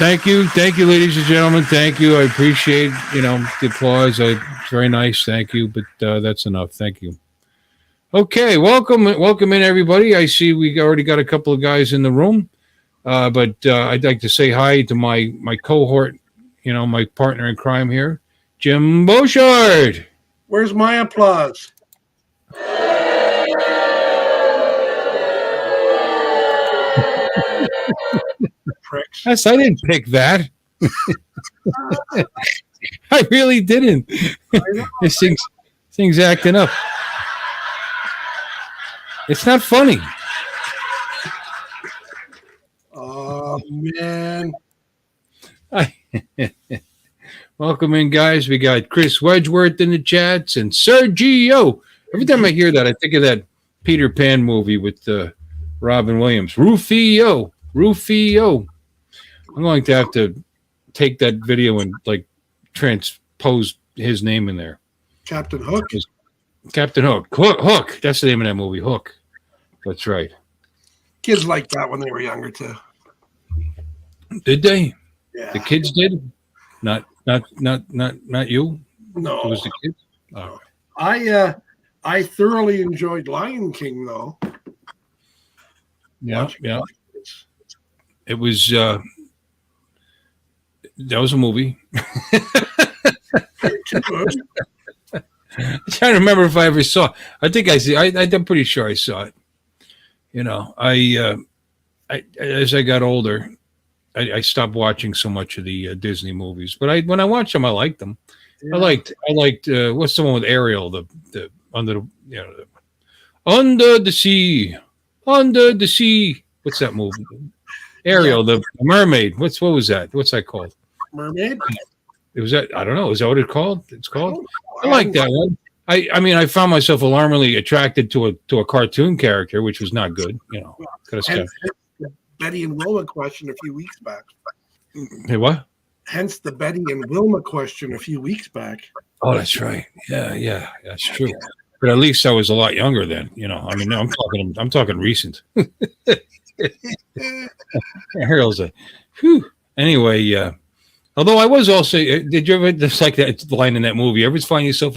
Thank you, ladies and gentlemen. Thank you. I appreciate the applause. It's very nice. Thank you, but that's enough. Thank you. Okay, welcome in everybody. I see we already got a couple of guys in the room, but I'd like to say hi to my cohort, my partner in crime here, Jim Boshart. Where's my applause? Yes, I didn't pick that. I really didn't. This thing's acting up. It's not funny. Oh, man. Welcome in, guys. We got Chris Wedgeworth in the chats and Sergio. Every time I hear that, I think of that Peter Pan movie with Robin Williams. Rufio. I'm going to have to take that video and transpose his name in there. Captain Hook. Captain Hook. Hook. That's the name of that movie. Hook. That's right. Kids liked that when they were younger too. Did they? Yeah. The kids did. Not you. No. It was the kids. Oh. I thoroughly enjoyed Lion King though. Yeah. It was. That was a movie. I'm trying to remember if I ever saw it. I think I see. I'm pretty sure I saw it. I as I got older, I stopped watching so much of the Disney movies. But when I watched them, I liked them. Yeah. I liked. What's the one with Ariel? The under the sea. What's that movie? Ariel, the mermaid. What was that? What's that called? Mermaid. It was that. I don't know. Is that what it's called? I like that one. I found myself alarmingly attracted to a cartoon character, which was not good. Hence the Betty and Wilma question a few weeks back. Hey, what? Hence the Betty and Wilma question a few weeks back. Oh, that's right. Yeah, that's true. But at least I was a lot younger then. I'm talking recent. Ariel's whew. Anyway, although I was also, did you ever, just like that line in that movie, you ever find yourself,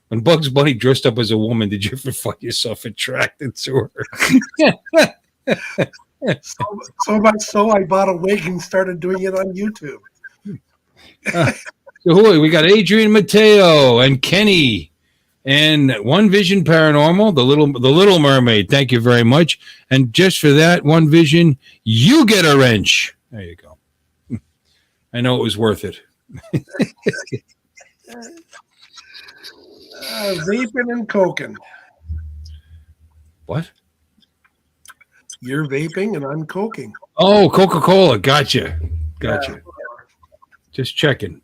when Bugs Bunny dressed up as a woman, did you ever find yourself attracted to her? So much so I bought a wig and started doing it on YouTube. So we got Adrian Mateo and Kenny and One Vision Paranormal, the Little Mermaid. Thank you very much. And just for that One Vision, you get a wrench. There you go. I know it was worth it. Vaping and coking. What? You're vaping and I'm coking. Oh, Coca-Cola. Gotcha. Yeah. Just checking.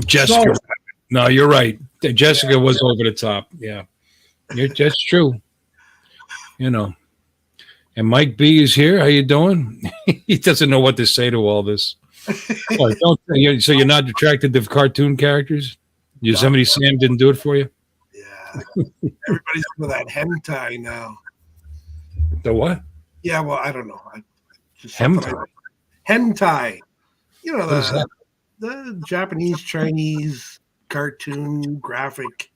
Jessica. No, you're right. Jessica was over the top. Yeah. That's true. And Mike B is here. How you doing? He doesn't know what to say to all this. So you're not attracted to cartoon characters? Yosemite Sam didn't do it for you? Yeah. Everybody's into that hentai now. The what? Yeah, well, I don't know. Hentai. Hentai. The Japanese, Chinese cartoon graphic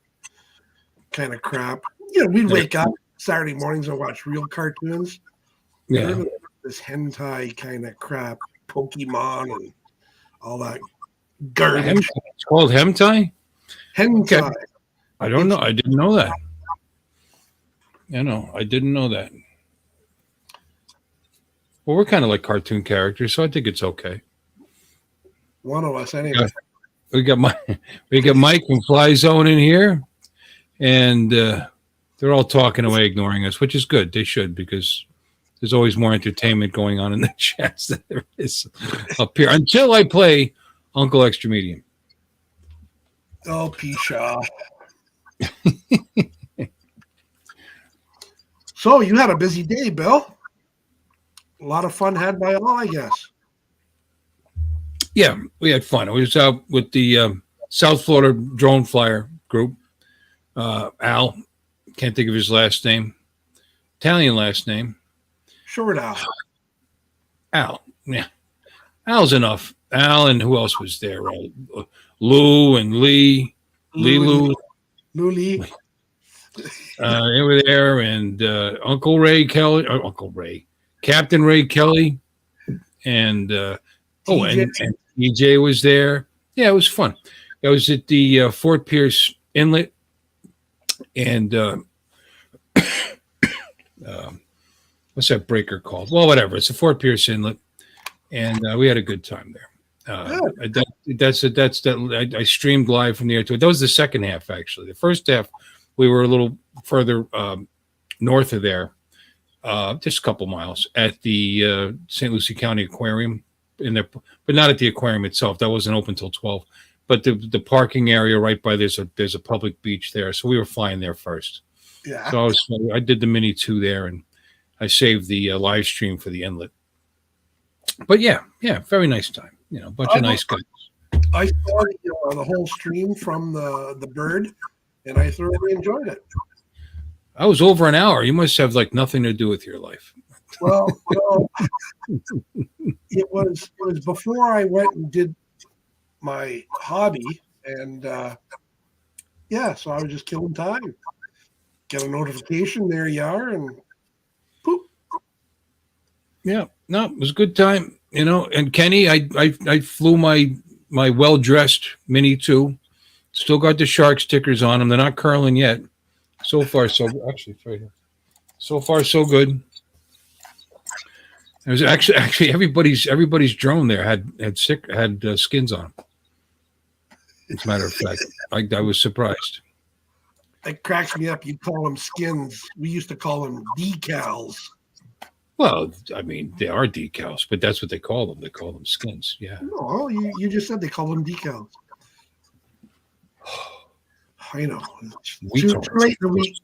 kind of crap. We'd wake up Saturday mornings and watch real cartoons. Yeah. This hentai kind of crap, Pokemon and all that garbage. It's called hentai? Hentai. Okay. I don't know. I didn't know that. I didn't know that. Well, we're kind of like cartoon characters, so I think it's okay. One of us, anyway. We got Mike from Fly Zone in here, and they're all talking away, ignoring us, which is good. They should, because there's always more entertainment going on in the chats than there is up here. Until I play Uncle Extra Medium. Oh, Pisha. So you had a busy day, Bill. A lot of fun had by all, I guess. Yeah, we had fun. We was out with the South Florida Drone Flyer group. Al, can't think of his last name. Italian last name. Short Al. Al. Yeah. Al's enough. Al, and who else was there? Lou and Lee. Lou. Lee. They were there, and Uncle Ray Kelly. Uncle Ray. Captain Ray Kelly. And and EJ was there. Yeah, it was fun. I was at the Fort Pierce Inlet, and what's that breaker called? Well, whatever. It's a Fort Pierce Inlet, and we had a good time there. I streamed live from the air to it. That was the second half, actually. The first half, we were a little further north of there, just a couple miles at the St. Lucie County Aquarium in there, but not at the aquarium itself. That wasn't open till 12. But the parking area right by there's a public beach there, so we were flying there first. Yeah. So I did the Mini 2 there, and I saved the live stream for the Inlet. But yeah, very nice time. A bunch of nice guys. I saw the whole stream from the bird, and I thoroughly enjoyed it. I was over an hour. You must have like nothing to do with your life. Well, it was before I went and did my hobby, and so I was just killing time. Get a notification, there you are, and poop. Yeah, no, it was a good time, And Kenny, I flew my well-dressed Mini 2. Still got the shark stickers on them. They're not curling yet. So far, so actually, it's right here. So far, so good. It was actually everybody's drone there had skins on them. As a matter of fact, I was surprised. It cracks me up. You call them skins. We used to call them decals. Well, I mean, they are decals, but that's what they call them. They call them skins. Yeah. No, you just said they call them decals. I know. Too late in the week.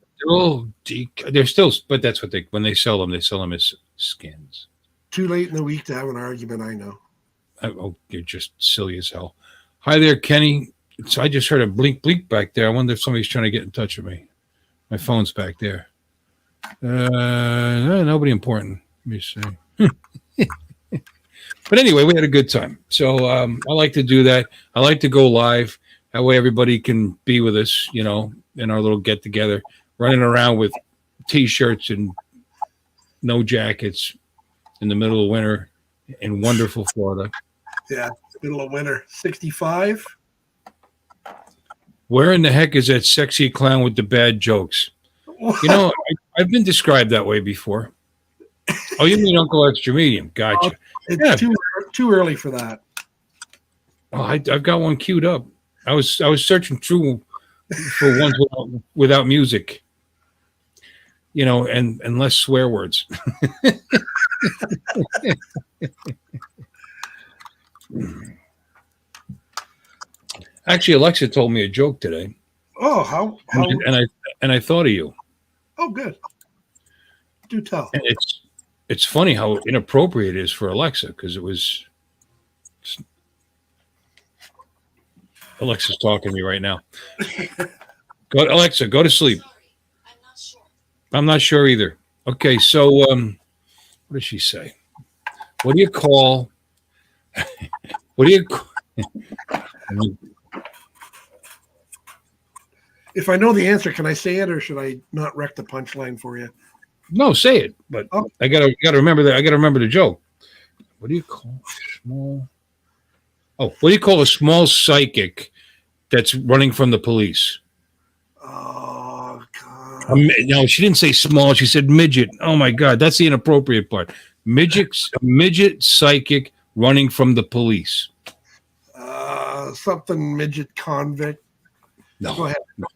They're still, but that's what when they sell them as skins. Too late in the week to have an argument. I know. Oh, you're just silly as hell. Hi there, Kenny. So I just heard a blink back there. I wonder if somebody's trying to get in touch with me. My phone's back there. Nobody important. Let me see. But anyway, we had a good time. So I like to do that. I like to go live. That way everybody can be with us, in our little get together, running around with T-shirts and no jackets in the middle of winter in wonderful Florida. Yeah, middle of winter. 65. Where in the heck is that sexy clown with the bad jokes? I've been described that way before. Oh, you mean Uncle Extra Medium? Gotcha. It's too early for that. Oh, I've got one queued up. I was searching through for ones without music, and less swear words. Actually, Alexa told me a joke today. Oh, how? And I thought of you. Oh, good. Do tell. And it's funny how inappropriate it is for Alexa, because it was. Alexa's talking to me right now. Alexa, go to sleep. I'm not sure. I'm not sure either. Okay, so what does she say? What do you call? If I know the answer, can I say it, or should I not wreck the punchline for you? No, say it. But I gotta remember that. I gotta remember the joke. What do you call small? Oh, what do you call a small psychic that's running from the police? Oh God! No, she didn't say small. She said midget. Oh my God, that's the inappropriate part. Midget psychic running from the police. Something midget convict. No. Go ahead. No.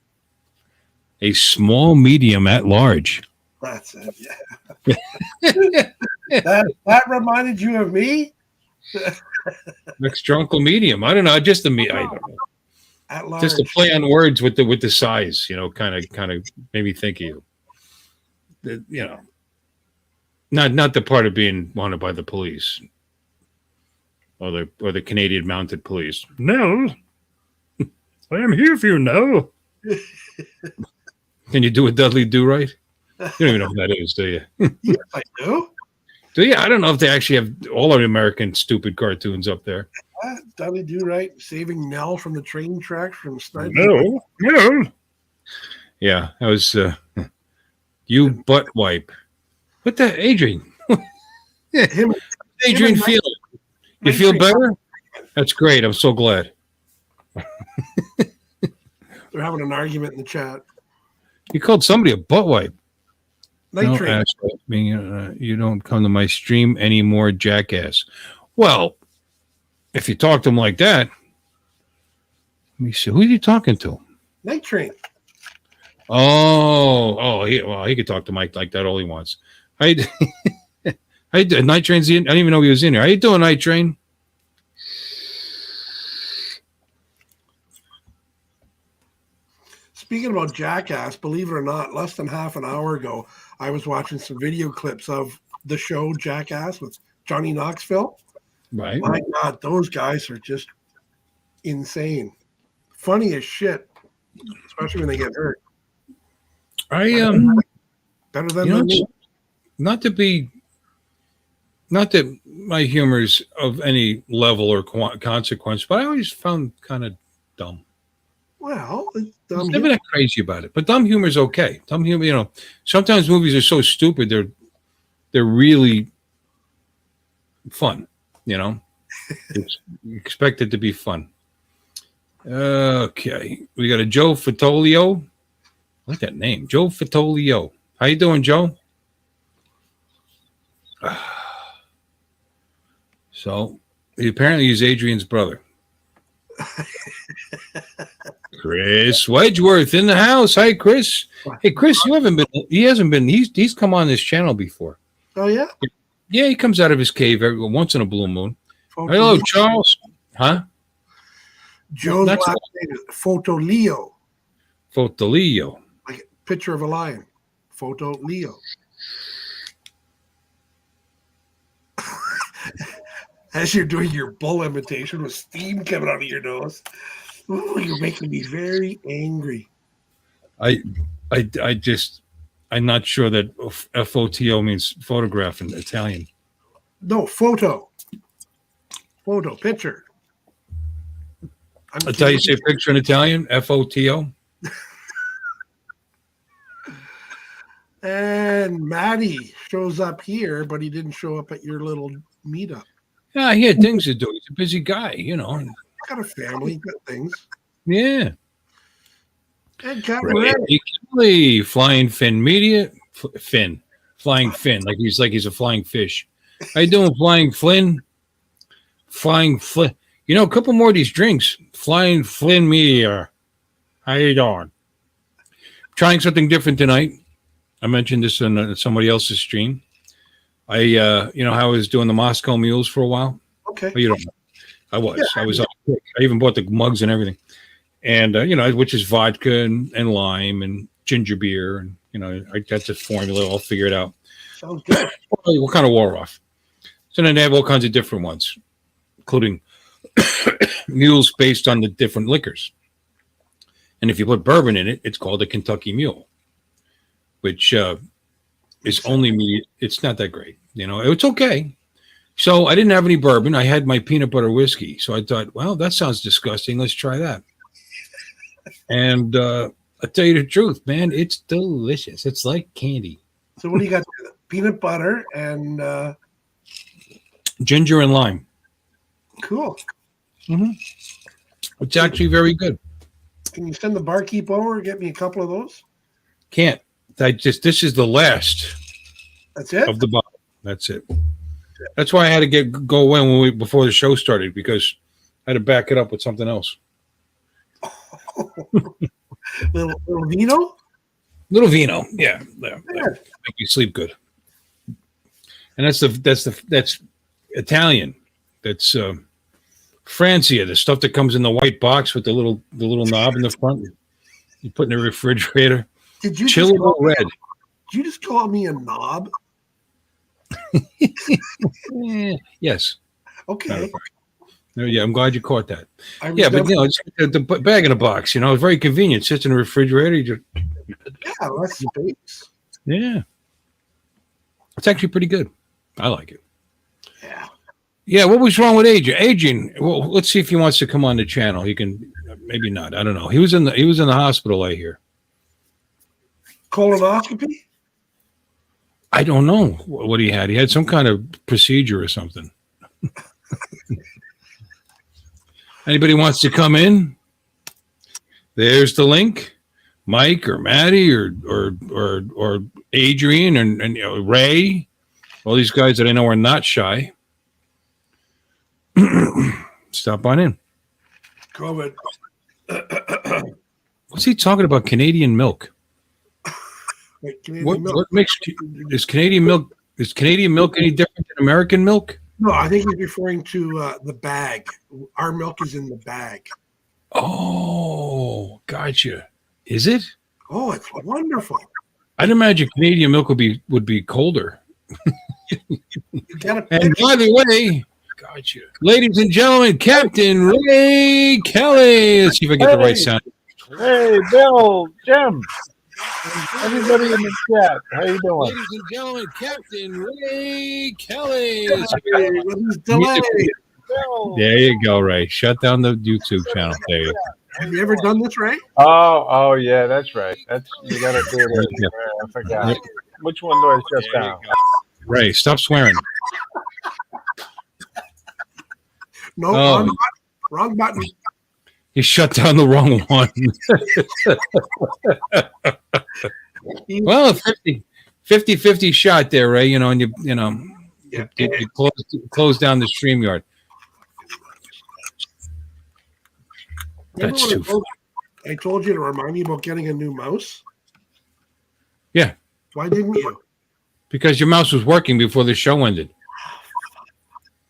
A small medium at large. That's it. Yeah. that reminded you of me. Extra Uncle Medium. I don't know. Just I don't know. At large. Just a play on words with the size. Kind of made me think of you. Not the part of being wanted by the police or the Canadian Mounted Police. No, I am here for you now. Can you do a Dudley Do Right? You don't even know who that is, do you? Yes, I do. So yeah, I don't know if they actually have all of the American stupid cartoons up there. Dudley Do Right, saving Nell from the train tracks from Sniper. No. Yeah, that was you butt wipe. What the Adrian? Him, Adrian him feel? You Night feel Train. better? That's great. I'm so glad. They're having an argument in the chat. You called somebody a butt wipe. Night Don't Train. ask me. You don't come to my stream anymore, jackass. Well, if you talk to him like that, let me see. Who are you talking to? Night Train. He could talk to Mike like that all he wants. Night Train's in. I didn't even know he was in here. How you doing, Night Train? Speaking about Jackass, believe it or not, less than half an hour ago, I was watching some video clips of the show Jackass with Johnny Knoxville. Right. My God, those guys are just insane. Funny as shit, especially when they get hurt. Better than me. Not that my humor's of any level or consequence, but I always found kind of dumb. Well, I'm never that crazy about it, but dumb humor is okay. Dumb humor, sometimes movies are so stupid they're really fun. You expect it to be fun. Okay, we got a Joe Fitolio. I like that name, Joe Fitolio. How you doing, Joe? So apparently he's Adrian's brother. Chris Wedgeworth in the house. Hi, Chris. Hey, Chris, he hasn't been. He's come on this channel before. Oh yeah. Yeah, he comes out of his cave once in a blue moon. Hello, Charles. Huh? Joe's last name is Fotolio. Fotolio. Like a picture of a lion. Fotolio. As you're doing your bull imitation with steam coming out of your nose. Ooh, you're making me very angry. I'm not sure that FOTO means photograph in Italian. No, photo, picture. That's how you say picture in Italian? FOTO? And Maddie shows up here, but he didn't show up at your little meetup. Yeah, he had things to do. He's a busy guy, Got a family, got things. Yeah. And Ray Kelly, Flying Fin Media. Flying Fin, like he's a flying fish. How you doing, Flying Flynn? Flying Flynn. A couple more of these drinks. Flying Flynn Media. How you doing? Trying something different tonight. I mentioned this on somebody else's stream. How I was doing the Moscow Mules for a while. Okay. Well, you don't know. I was. Yeah, I was. I even bought the mugs and everything. And, which is vodka and lime and ginger beer. And, I got the formula all figured out. Sounds good. What kind of wore off? So then they have all kinds of different ones, including mules based on the different liquors. And if you put bourbon in it, it's called a Kentucky Mule, which is only it's not that great. It's okay. So I didn't have any bourbon. I had my peanut butter whiskey. So I thought, well, that sounds disgusting. Let's try that. And I'll tell you the truth, man, it's delicious. It's like candy. So what do you got there? Peanut butter and ginger and lime. Cool. Mm-hmm. It's actually very good. Can you send the barkeep over and get me a couple of those? Can't. This is the last. That's it? Of the bottle. That's it. That's why I had to go in before the show started, because I had to back it up with something else. little vino? Little vino, yeah. Make you sleep good. And that's Italian. That's Francia, the stuff that comes in the white box with the little knob in the front. You put in the refrigerator. Did you chillable red? Did you just call me a knob? Yes. Okay. Yeah, I'm glad you caught that. Yeah, but it's the bag in a box. It's very convenient. It sits in the refrigerator. Yeah, that's space. Yeah, it's actually pretty good. I like it. Yeah. Yeah, what was wrong with Adrian? Adrian, well, let's see if he wants to come on the channel. He can, maybe not. I don't know. He was in the hospital, I hear. Colonoscopy? I don't know what he had. He had some kind of procedure or something. Anybody wants to come in? There's the link. Mike or Maddie or Adrian and Ray. All these guys that I know are not shy. Stop on in. COVID. What's he talking about? Canadian milk. Wait, Canadian milk. What makes is Canadian milk any different than American milk? No, I think he's referring to the bag. Our milk is in the bag. Oh, gotcha. Is it? Oh, it's wonderful. I'd imagine Canadian milk would be colder. You gotta And by the way, gotcha, ladies and gentlemen, Captain Ray Kelly. Let's see if I get the right sound. Hey, Bill, Jim, everybody in the chat, how you doing? Ladies and gentlemen, Captain Ray Kelly. with his delay. Bill. There you go, Ray. Shut down the YouTube channel. There you go. Have you ever done this, Ray? Oh, yeah, that's right. That's you got to do it. I forgot. Which one do I shut down? Ray, stop swearing. No, Oh. wrong button. You shut down the wrong one. Well, 50 shot there, Ray. You know, and you Yeah. close down the StreamYard. Remember That's when too. I told you to remind me about getting a new mouse? Yeah. Why didn't you? Because your mouse was working before the show ended.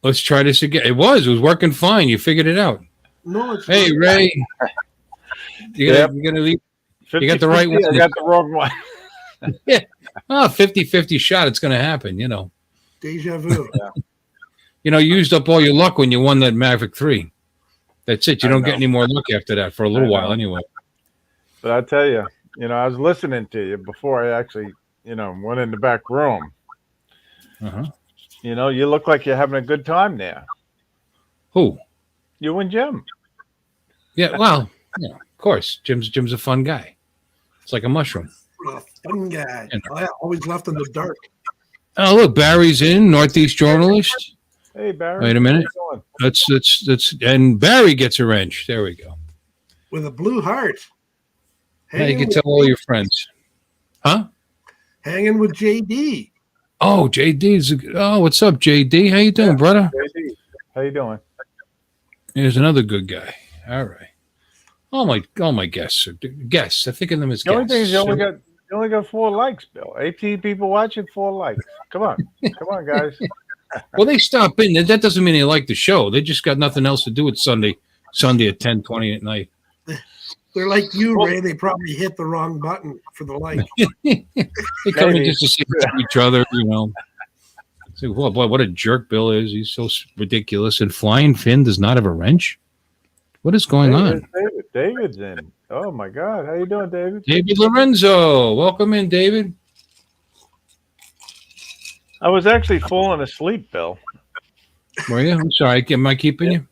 Let's try this again. It was working fine. You figured it out. No, it's Hey, not. Ray. Yep. You're gonna leave. 50, got the right 50, one. I got the wrong one. 50-50 shot. It's going to happen, you know. Deja vu. You used up all your luck when you won that Maverick 3. That's it. You I don't know. get any more luck after that for a little I while know. anyway. But I tell you, I was listening to you before I actually, went in the back room. Uh-huh. You look like you're having a good time there. Who? You and Jim. Yeah, well, of course. Jim's a fun guy. It's like a mushroom. A fun guy. And- I always left in the dark. Oh, look, Barry's in, Northeast journalist. Hey, Barry. Wait a minute. How you doing? That's and Barry gets a wrench. There we go. With a blue heart. Now you Hanging, can with, tell all your friends. Huh? hanging with JD. Oh, what's up, JD? How you doing, brother? JD, how you doing? Here's another good guy. All right. All my guests are guests. I think of them as The only guests. thing is you only got 4 likes, Bill. 18 people watching, 4 likes. Come on, guys. Well, they stop in. That doesn't mean they like the show. They just got nothing else to do at Sunday at 10:20 at night. They're like you, Ray. They probably hit the wrong button for the like. They come in Maybe. just to see each other, Say, well, boy, what a jerk Bill is. He's so ridiculous. And Flying Finn does not have a wrench. What is going on? David's in. Oh my God, how you doing, David? David Lorenzo, welcome in, David. I was actually falling asleep, Bill, Were you? I'm sorry. Am I keeping you?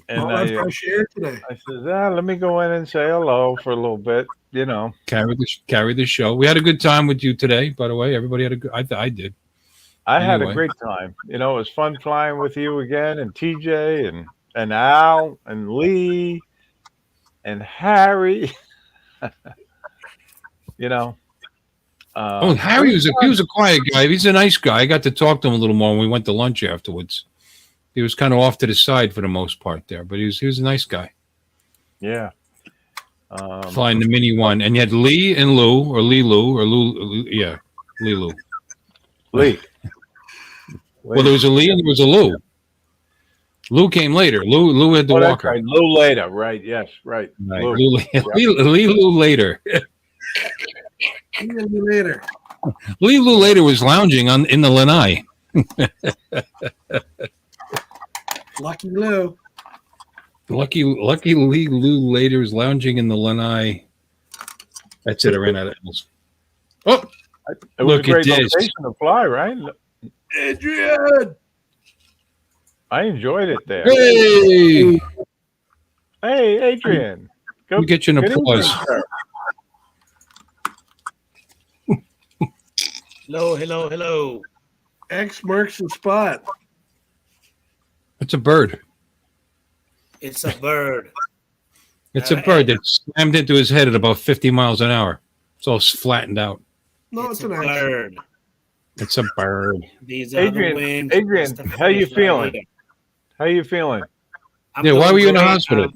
and All that fresh air today. I said, let me go in and say hello for a little bit. Carry the show. We had a good time with you today, by the way. Everybody had a good. I did. I had a Anyway. great time. It was fun flying with you again, and TJ and Al and Lee and Harry. Harry was a quiet guy. He's a nice guy. I got to talk to him a little more when we went to lunch afterwards. He was kind of off to the side for the most part there, but he was a nice guy. Yeah. Flying the Mini One, and you had Lee and Lou, or Lee Lou, or Lou. Yeah, Lee Lou. Lee. Well, there was a Lee and there was a Lou. Lou came later. Lou had the Oh, that's walker. right. Lou later. Right. Yes. Right. Right. Lou. Lee Lou later. See you later. Lee Lou later was lounging in the lanai. Lucky Lou. Lucky Lee Lou later is lounging in the lanai. That's it. I ran out of apples. Oh, It was Look a at great this. location to fly, right? Adrian. I enjoyed it there. Hey, Hey, Adrian. we get you an good evening, applause. sir. Hello. X marks the spot. It's a bird. It's a bird. It's a bird that slammed into his head at about 50 miles an hour. It's all flattened out. No, It's it's a an X. bird. It's a bird. These are the wings. Adrian, That's the how you feathers right feeling? here. How you feeling? I'm Yeah, why doing were you in the great. hospital?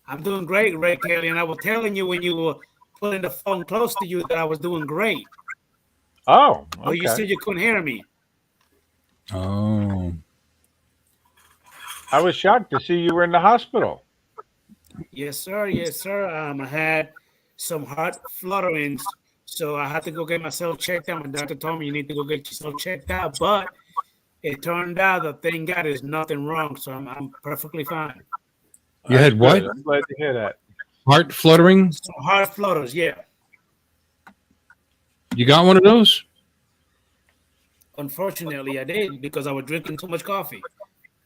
I'm doing great, Ray Kelly, and I was telling you when you were putting the phone close to you that I was doing great. Oh, But you okay. said you couldn't hear me. Oh. I was shocked to see you were in the hospital. Yes, sir. I had some heart flutterings, so I had to go get myself checked out. My doctor told me you need to go get yourself checked out, but it turned out that thank God there's nothing wrong, so I'm perfectly fine. You had That's what? good. I'm glad to hear that. Heart fluttering? Some heart flutters, yeah. You got one of those? Unfortunately, I did because I was drinking too much coffee,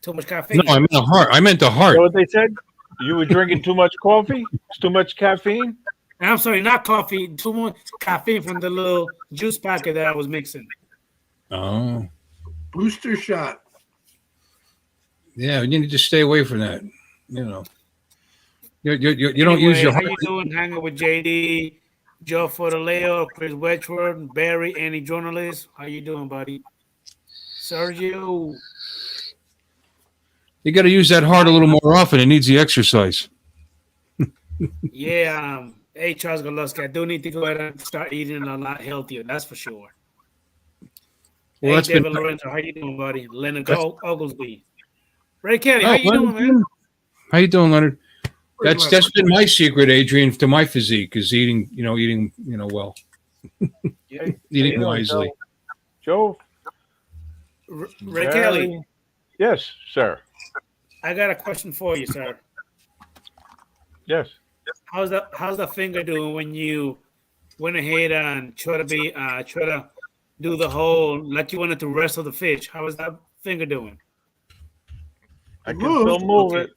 too much caffeine. No, I meant a heart. I meant the You heart. know what they said? You were drinking too much coffee? Too much caffeine? I'm sorry, not coffee, too much caffeine from the little juice packet that I was mixing. Oh. Booster shot. Yeah, you need to stay away from that. You know. You don't use your How heart. you doing? Hanging with JD, Joe Fortaleo, Chris Wedgworth, Barry, any journalists? How you doing, buddy? Sergio. You got to use that heart a little more often. It needs the exercise. Yeah, hey, Charles Goluski, I do need to go ahead and start eating a lot healthier. That's for sure. Well, Hey, that's been. David Lorenzo, how you doing, buddy? Leonard Oglesby. Ray Kelly, Oh, how you doing, man? How you doing, Leonard? Where's That's my- been my secret, Adrian, to my physique is eating well, Hey, eating you know, wisely. Joe? Ray Kelly, Yes, sir. I got a question for you, sir. Yes. How's the finger doing when you went ahead and try to do the whole like you wanted to wrestle the fish? How is that finger doing? I can Move. still move Okay. it.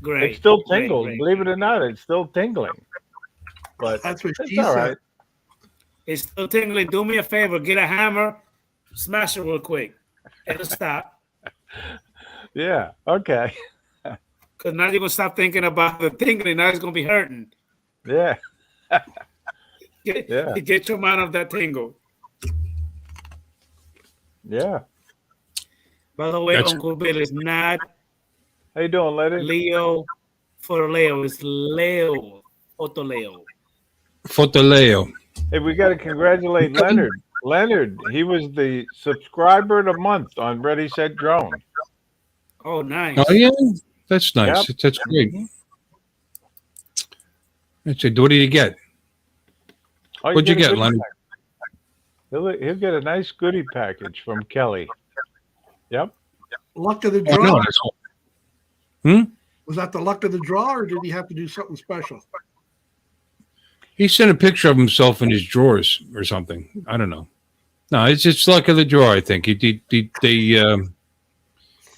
Great. It still Great, tingles. great. Believe it or not, it's still tingling. But That's what it's she all said. right. It's still tingling. Do me a favor, get a hammer, smash it real quick. It'll stop. Yeah. Okay. Because now you're gonna stop thinking about the tingling. Now it's gonna be hurting. Yeah. Get your mind off that tingle. Yeah. By the way, That's- Uncle Bill is not How you doing, lady? Leo Fortaleo. It's Leo Fortaleo. Fotaleo. Hey, we got to congratulate Leonard. Leonard, he was the subscriber of the month on Ready Set Drone. Oh, nice. Oh yeah, that's nice. Yep. That's great. That's it. What did you get? Oh, What'd you get a get, goodie Leonard? package. He'll get a nice goodie package from Kelly. Yep. Luck of the Oh, draw. no, that's all. Was that the luck of the draw, or did he have to do something special? He sent a picture of himself in his drawers or something. I don't know. No, it's just luck of the draw. I think I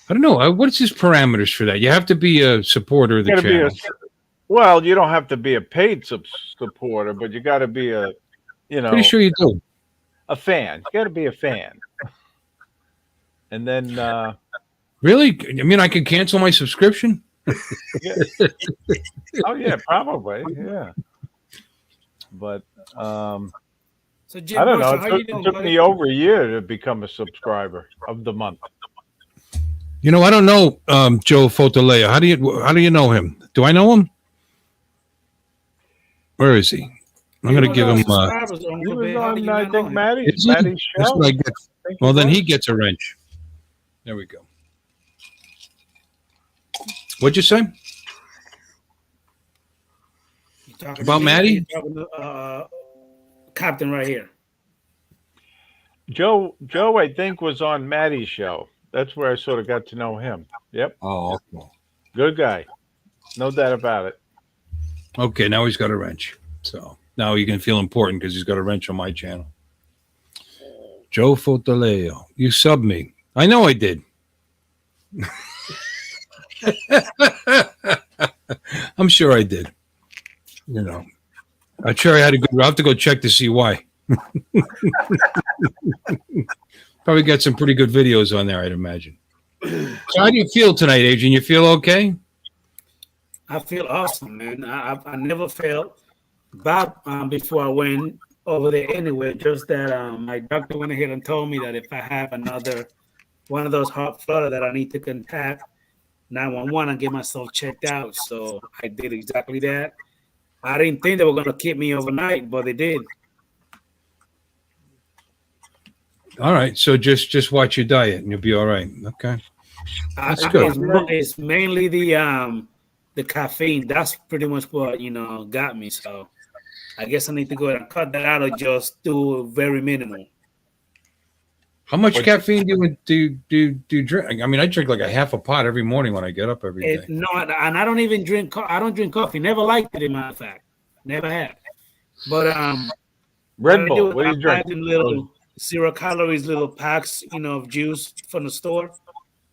don't know. What's his parameters for that? You have to be a supporter of the You gotta be channel. well, you don't have to be a paid supporter, but you got to be Pretty sure you do. a fan. You got to be a fan. And then, Really? I mean, I could cancel my subscription. oh yeah, probably, yeah. But So Jim I don't know. Boshart, how you It doing, took buddy? me over a year to become a subscriber of the month. You know, I don't know Joe Fotaleo. How do you know him? Do I know him? Where is he? I'm going to give him. He Uncle was Bill. How do on, you I not think, know him? Maddie's Is he? That's show. what I get. I think Well, then was. he gets a wrench. There we go. What'd you say? You talking About to me or Maddie? you talking to, Captain right here. Joe, I think, was on Maddie's show. That's where I sort of got to know him. Yep, Oh, okay. good guy, no doubt about it. Okay, now he's got a wrench. So now he can feel important because he's got a wrench on my channel. Joe Fotaleo. You subbed me. I know I did. I'm sure I did. You know, I'm sure I had a good. I'll have to go check to see why. Probably got some pretty good videos on there, I'd imagine. So how do you feel tonight, Adrian? You feel okay? I feel awesome, man. I never felt bad before I went over there anyway. Just that my doctor went ahead and told me that if I have another one of those hot flutter that I need to contact 911 and get myself checked out. So I did exactly that. I didn't think they were going to keep me overnight, but they did. All right. So just watch your diet and you'll be all right. Okay. That's good. It's mainly the caffeine. That's pretty much what got me. So I guess I need to go ahead and cut that out or just do very minimal. How much caffeine do you drink? I mean, I drink like a half a pot every morning when I get up every day. No, and I don't even drink. I don't drink coffee. Never liked it, in matter of fact. Never had. But Red Bull. What do you drink? Little 0 calories, little packs, of juice from the store.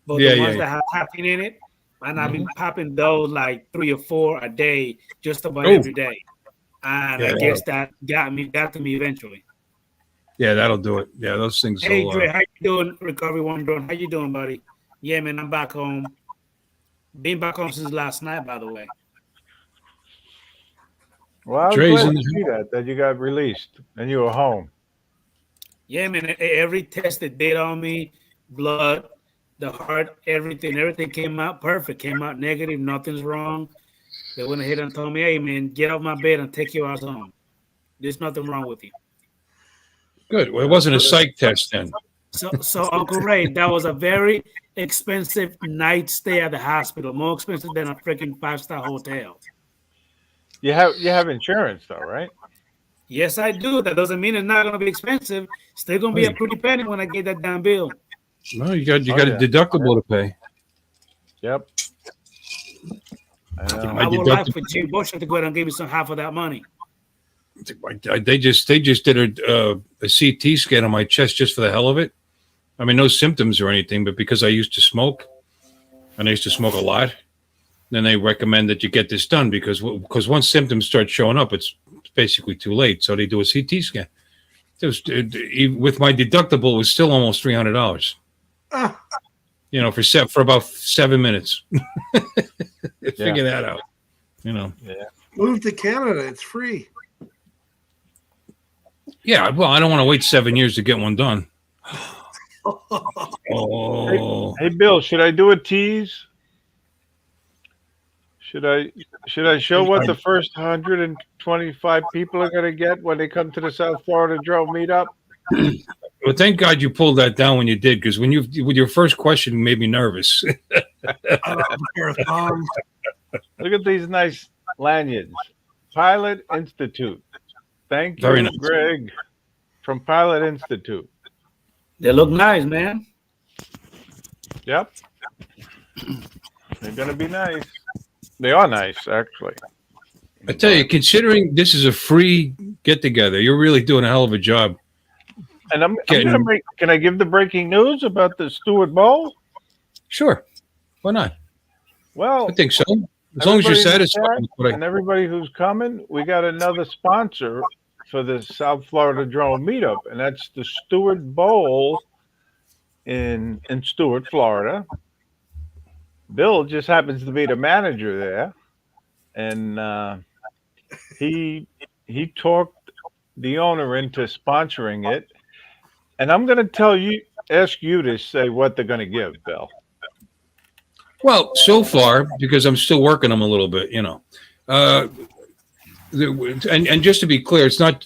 But the ones that have caffeine in it, and I've been popping those like 3 or 4 a day, just about every day. And I guess that got to me eventually. Yeah, that'll do it. Yeah, those things. Hey, Dre, how you doing? Recovery One Drone. How you doing, buddy? Yeah, man, I'm back home. Been back home since last night, by the way. Well, I was glad to see that you got released and you were home. Yeah, man, every test they did on me, blood, the heart, everything came out perfect. Came out negative. Nothing's wrong. They went ahead and told me, hey, man, get off my bed and take your ass home. There's nothing wrong with you. Good. Well, it wasn't a psych test then. So Uncle Ray, that was a very expensive night stay at the hospital, more expensive than a freaking 5-star hotel. You have insurance though, right? Yes, I do. That doesn't mean it's not going to be expensive. Still going to be a pretty penny when I get that damn bill. No, you got a deductible to pay. Yep. I would like for Jim Boshart to go ahead and give me some half of that money. They just did a CT scan on my chest just for the hell of it. I mean, no symptoms or anything, but because I used to smoke, and I used to smoke a lot, then they recommend that you get this done because once symptoms start showing up, it's basically too late. So they do a CT scan. With my deductible, it was still almost $300. For about 7 minutes. Figure that out. Yeah. Move to Canada; it's free. Yeah, well, I don't want to wait 7 years to get one done. Oh. Hey, Bill, should I do a tease? Should I show what the first 125 people are going to get when they come to the South Florida Drone meetup? Well, thank God you pulled that down when you did, because with your first question made me nervous. Look at these nice lanyards. Pilot Institute. Thank you, nice. Greg, from Pilot Institute. They look nice, man. Yep. They're going to be nice. They are nice, actually. I tell you, considering this is a free get-together, you're really doing a hell of a job. And can I give the breaking news about the Stewart Bowl? Sure. Why not? Well, I think so. As long as you're satisfied. And everybody who's coming, we got another sponsor for the South Florida Drone Meetup, and that's the Stewart Bowl in Stewart, Florida. Bill just happens to be the manager there, and he talked the owner into sponsoring it. And I'm going to ask you to say what they're going to give, Bill. Well, so far, because I'm still working them a little bit, and just to be clear, it's not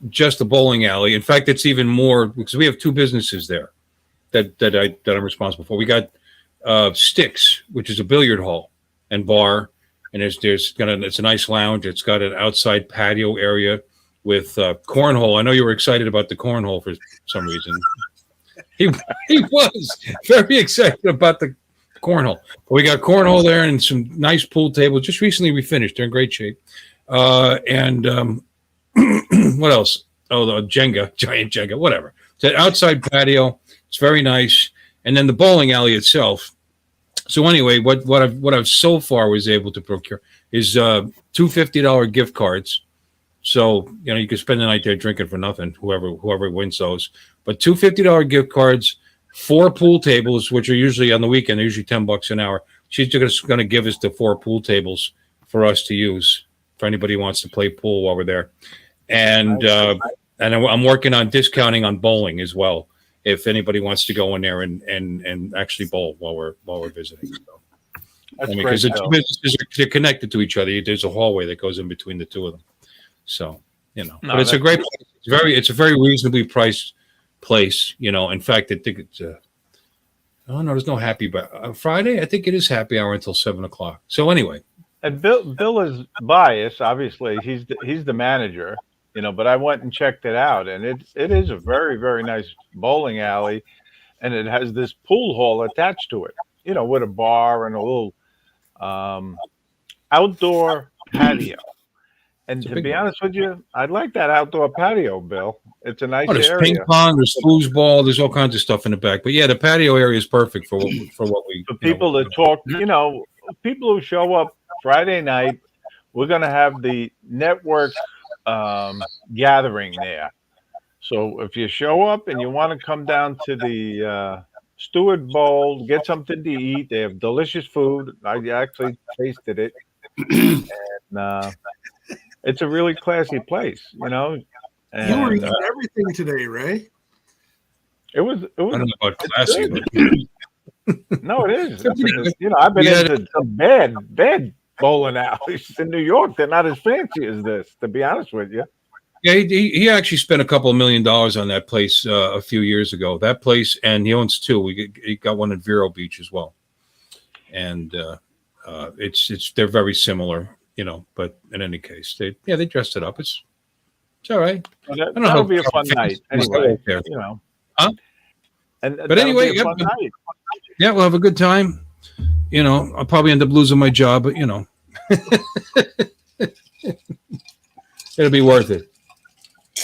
just a bowling alley. In fact, it's even more because we have 2 businesses there that I'm responsible for. We got Sticks, which is a billiard hall and bar, and it's a nice lounge. It's got an outside patio area with cornhole. I know you were excited about the cornhole for some reason. He was very excited about the cornhole. But we got cornhole there and some nice pool tables. Just recently refinished. They're in great shape. And what else? the Jenga, giant Jenga, whatever. It's an outside patio. It's very nice. And then the bowling alley itself. So anyway, what I've so far was able to procure is $2 $50 gift cards. So you can spend the night there drinking for nothing. Whoever wins those, but $2 $50 gift cards, 4 pool tables, which are usually on the weekend, they're usually $10 an hour. She's just going to give us the 4 pool tables for us to use for anybody who wants to play pool while we're there, and I'm working on discounting on bowling as well. If anybody wants to go in there and actually bowl while we're visiting, so. Because the two businesses are connected to each other. There's a hallway that goes in between the two of them. So but it's a great place. It's a very reasonably priced place. In fact, I think it's oh no, there's no happy but Friday. I think it is happy hour until 7:00. So anyway, and Bill is biased. Obviously, he's the manager. But I went and checked it out, and it is a very, very nice bowling alley, and it has this pool hall attached to it, with a bar and a little outdoor patio. And to be honest with you, I'd like that outdoor patio, Bill. It's a nice there's area. ping pong, there's foosball, there's all kinds of stuff in the back. But yeah, the patio area is perfect for what we. For people that talk, people who show up Friday night, we're going to have the network gathering there. So if you show up and you want to come down to the Stewart Bowl, get something to eat. They have delicious food. I actually tasted it. And it's a really classy place, And, you were eating everything today, Ray. It was. I don't know about classy, but no, it is. I've been into some bad bowling alleys in New York. They're not as fancy as this, to be honest with you. Yeah, he actually spent a couple of $1 million on that place a few years ago. That place, and he owns 2. He got one at Vero Beach as well, and they're very similar, But in any case, they dressed it up. It's all right. Well, that'll be a fun night anyway. Huh? But anyway, be a fun night. Yeah, we'll have a good time. I'll probably end up losing my job, but it'll be worth it.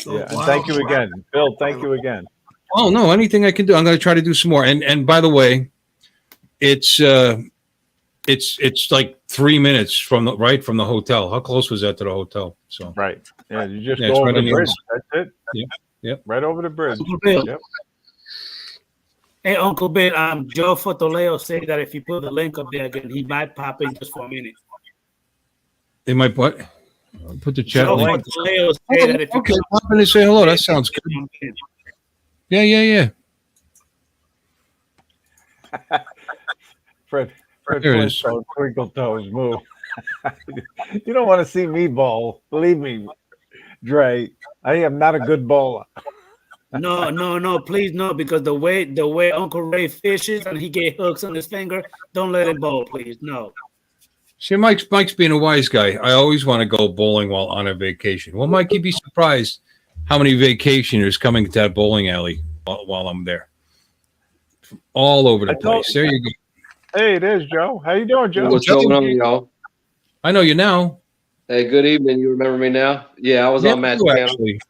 Yeah, and thank you again, Bill. Thank you again. Oh no, anything I can do. I'm going to try to do some more. And by the way, it's like 3 minutes from the hotel. How close was that to the hotel? So right. Yeah, you just go over the bridge. That's it. Yeah. Right over the bridge. Yep. Hey, Uncle Bill, Joe Fotoleo said that if you put the link up there again, he might pop in just for a minute. They might what? Put the chat link. Fotoleo said that if you pop in and say hello. That sounds good. Yeah. Fred Flintstone, Twinkle Toes, move. You don't want to see me bowl. Believe me, Dre. I am not a good bowler. No, please no, because the way Uncle Ray fishes and he get hooks on his finger, don't let him bowl, please. No. See, Mike's being a wise guy. I always want to go bowling while on a vacation. Well, Mike, you'd be surprised how many vacationers coming to that bowling alley while I'm there. From all over the place. There you go. Hey, it is Joe. How you doing, Joe? What's going on, y'all? I know you now. Hey, good evening. You remember me now? Yeah, I was on Matt's channel. Actually,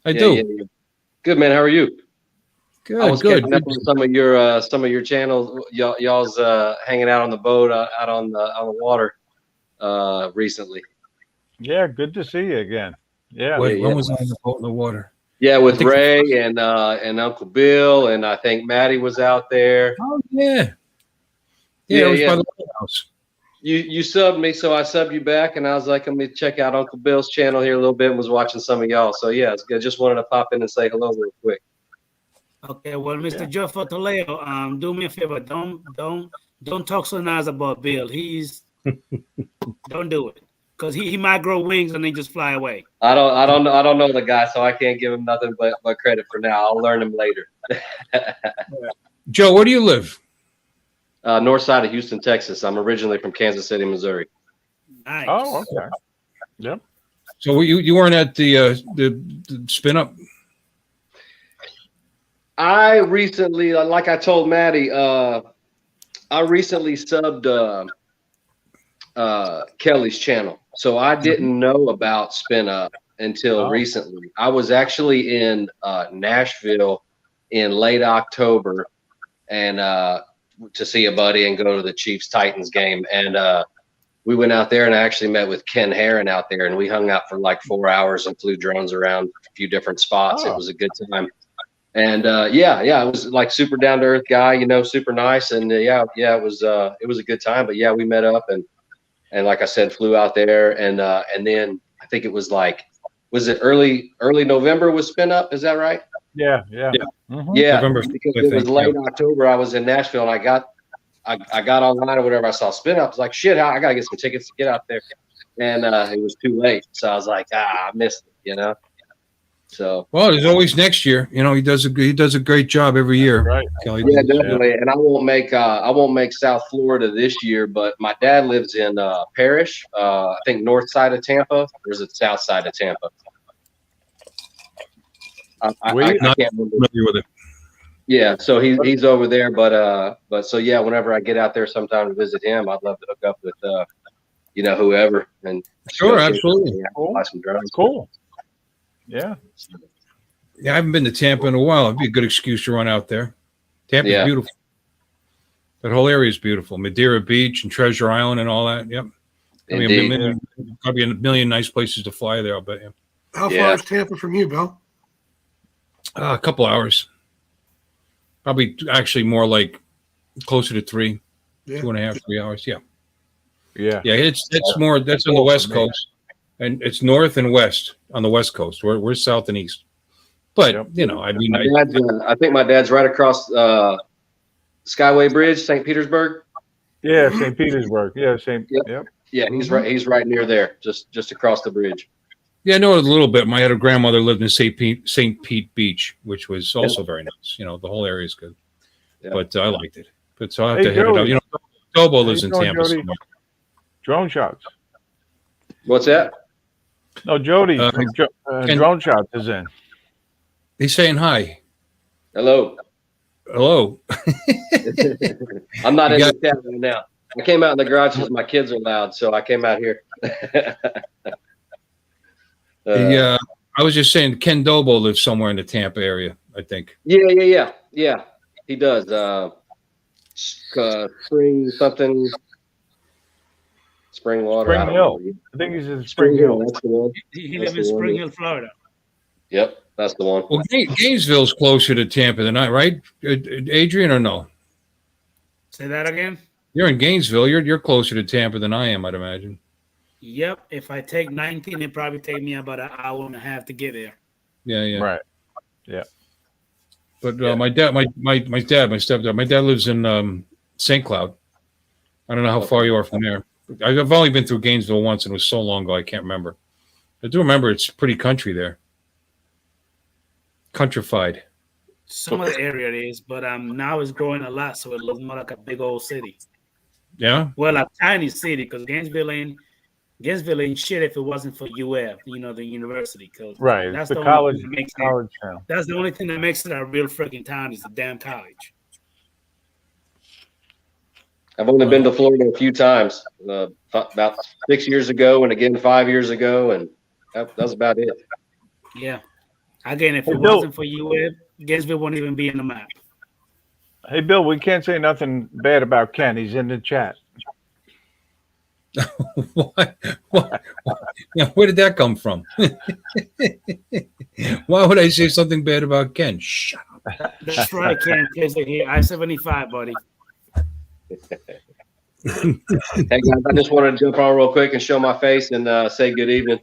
I do. Yeah. Good, man. How are you? Good. I was catching up on some of your channels. Y'all's hanging out on the boat out on the water recently. Yeah, good to see you again. Yeah. Wait, when was I on the boat in the water? Yeah, with Ray and Uncle Bill, and I think Maddie was out there. Oh yeah. Yeah, it was by the house. You subbed me, so I subbed you back, and I was like, let me check out Uncle Bill's channel here a little bit and was watching some of y'all. So yeah, it's good. Just wanted to pop in and say hello real quick. Okay, well, Mr. Joe Fotoleo, do me a favor. Don't talk so nice about Bill. Don't do it. Because he might grow wings and then just fly away. I don't know the guy, so I can't give him nothing but credit for now. I'll learn him later. Joe, where do you live? North side of Houston, Texas. I'm originally from Kansas City, Missouri. Nice. Oh, okay. Yep. So you weren't at the spin up? I recently, like I told Maddie, I recently subbed Kelly's channel. So I didn't know about Spin Up. until recently. I was actually in Nashville in late October and to see a buddy and go to the Chiefs Titans game. And we went out there and I actually met with Ken Herron out there, and we hung out for like 4 hours and flew drones around a few different spots. It was a good time. And it was like super down to earth guy, you know, super nice. And it was a good time. But yeah, we met up and like I said, flew out there and then I think it was was it early November was spin up? Is that right? Yeah. Mm-hmm. Yeah, November, because it was late October. I was in Nashville and I got online or whatever. I saw spin up. I was like, shit, I gotta get some tickets to get out there. And it was too late. So I was like, I missed it, you know. So there's always next year. You know, he does a great job every year. Right. Kelly. Yeah, definitely. And I won't make South Florida this year, but my dad lives in Parrish, I think north side of Tampa, or is it south side of Tampa? I can't remember. With it. Yeah, so he's over there, but so yeah, whenever I get out there sometime to visit him, I'd love to hook up with whoever and sure, absolutely. Buy some drones. Cool. Yeah. Yeah, I haven't been to Tampa in a while. It'd be a good excuse to run out there. Tampa's beautiful. That whole area is beautiful. Madeira Beach and Treasure Island and all that. Yep. Probably a million nice places to fly there, I'll bet you. How far is Tampa from you, Bill? A couple hours. Probably actually more like closer to 3, 2.5, 3 hours. Yeah. Yeah. Yeah, that's on the West Coast. And it's north and west on the West Coast. We're south and east. But, you know, I mean. I think my dad's right across Skyway Bridge, St. Petersburg. Yeah, St. Petersburg. Yeah, Yep. Yeah, he's right near there, just across the bridge. Yeah, I know it a little bit. My other grandmother lived in St. Pete Beach, which was also very nice. You know, the whole area is good. Yeah. But I liked it. But so I'll have to hit it up. You know, Dobo lives in Tampa. Drone shots. What's that? No, Jody from Drone Shots is in. He's saying hi. Hello. I'm not in the chat right now. I came out in the garage because my kids are loud, so I came out here. I was just saying Ken Dobo lives somewhere in the Tampa area, I think. Yeah. He does. Spring something. Spring Water. Spring Hill. I think he's in Spring Hill. That's the one. He lives in Spring Hill, Florida. Yep, that's the one. Well, Gainesville's closer to Tampa than I, right? Adrian, or no? Say that again. You're in Gainesville. You're closer to Tampa than I am, I'd imagine. Yep. If I take 19, it probably take me about an hour and a half to get there. Yeah. Right. Yeah. But my stepdad, my dad lives in St. Cloud. I don't know how far you are from there. I've only been through Gainesville once, and it was so long ago I can't remember. I do remember it's pretty country there. Countrified. Some of the area it is, but now it's growing a lot, so it looks more like a big old city. Yeah? Well, a tiny city, because Gainesville ain't shit if it wasn't for UF, the university. Right, that's the college town. That's the only thing that makes it a real freaking town is the damn college. I've only been to Florida a few times, about 6 years ago and again 5 years ago, and that's about it. Yeah. Again, if it wasn't for UF, Gainesville wouldn't even be in the map. Hey, Bill, we can't say nothing bad about Ken. He's in the chat. What? Yeah, where did that come from? Why would I say something bad about Ken? Shut up. That's right, Ken. Here, I-75, buddy. Hey guys, I just wanted to jump on real quick and show my face and say good evening.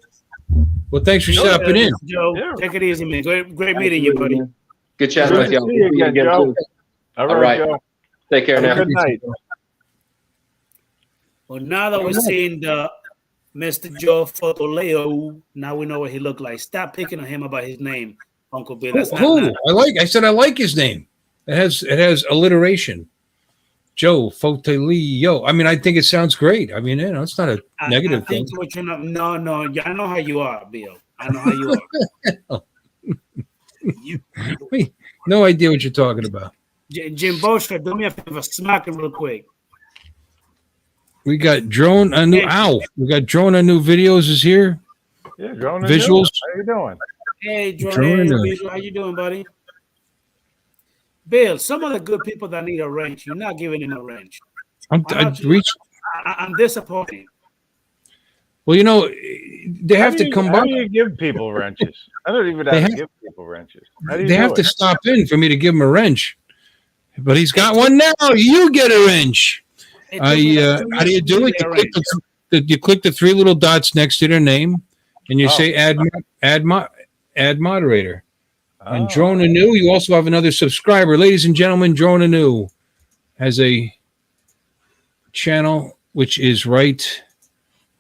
Well, thanks for stopping in, Joe. Yeah. Take it easy, man. Great meeting you, buddy. Good chatting with y'all. See you again, Joe. All right, Joe. Take care now. Good night. Well, now that we're seeing the Mr. Joe Fotoleo, now we know what he looked like. Stop picking on him about his name, Uncle Bill. That's not. I said I like his name. It has alliteration. Joe Fotoleo. I mean, I think it sounds great. I mean, it's not a negative thing. No, I know how you are, Bill. I know how you are. No idea what you're talking about. Jim Boshart, do me a favor, smack him real quick. We got Drone. We got Drone on New Videos is here. Yeah, drone Visuals. How you doing? Hey, Drone Jordan, and- how you doing, buddy? Bill, some of the good people that need a wrench, you're not giving them a wrench. I reached. I'm disappointed. Well, they have to come How by. do you give people wrenches? I don't even They have to have- give people wrenches. How do you They do have it? to stop in for me to give him a wrench. But he's got one now. You get a wrench. It took me like 2 How do you years to do it? get a wrench. You click the three little dots next to their name, and you Oh. say add moderator. And Oh. Drone Anew, you also have another subscriber. Ladies and gentlemen, Drone Anew has a channel which is right.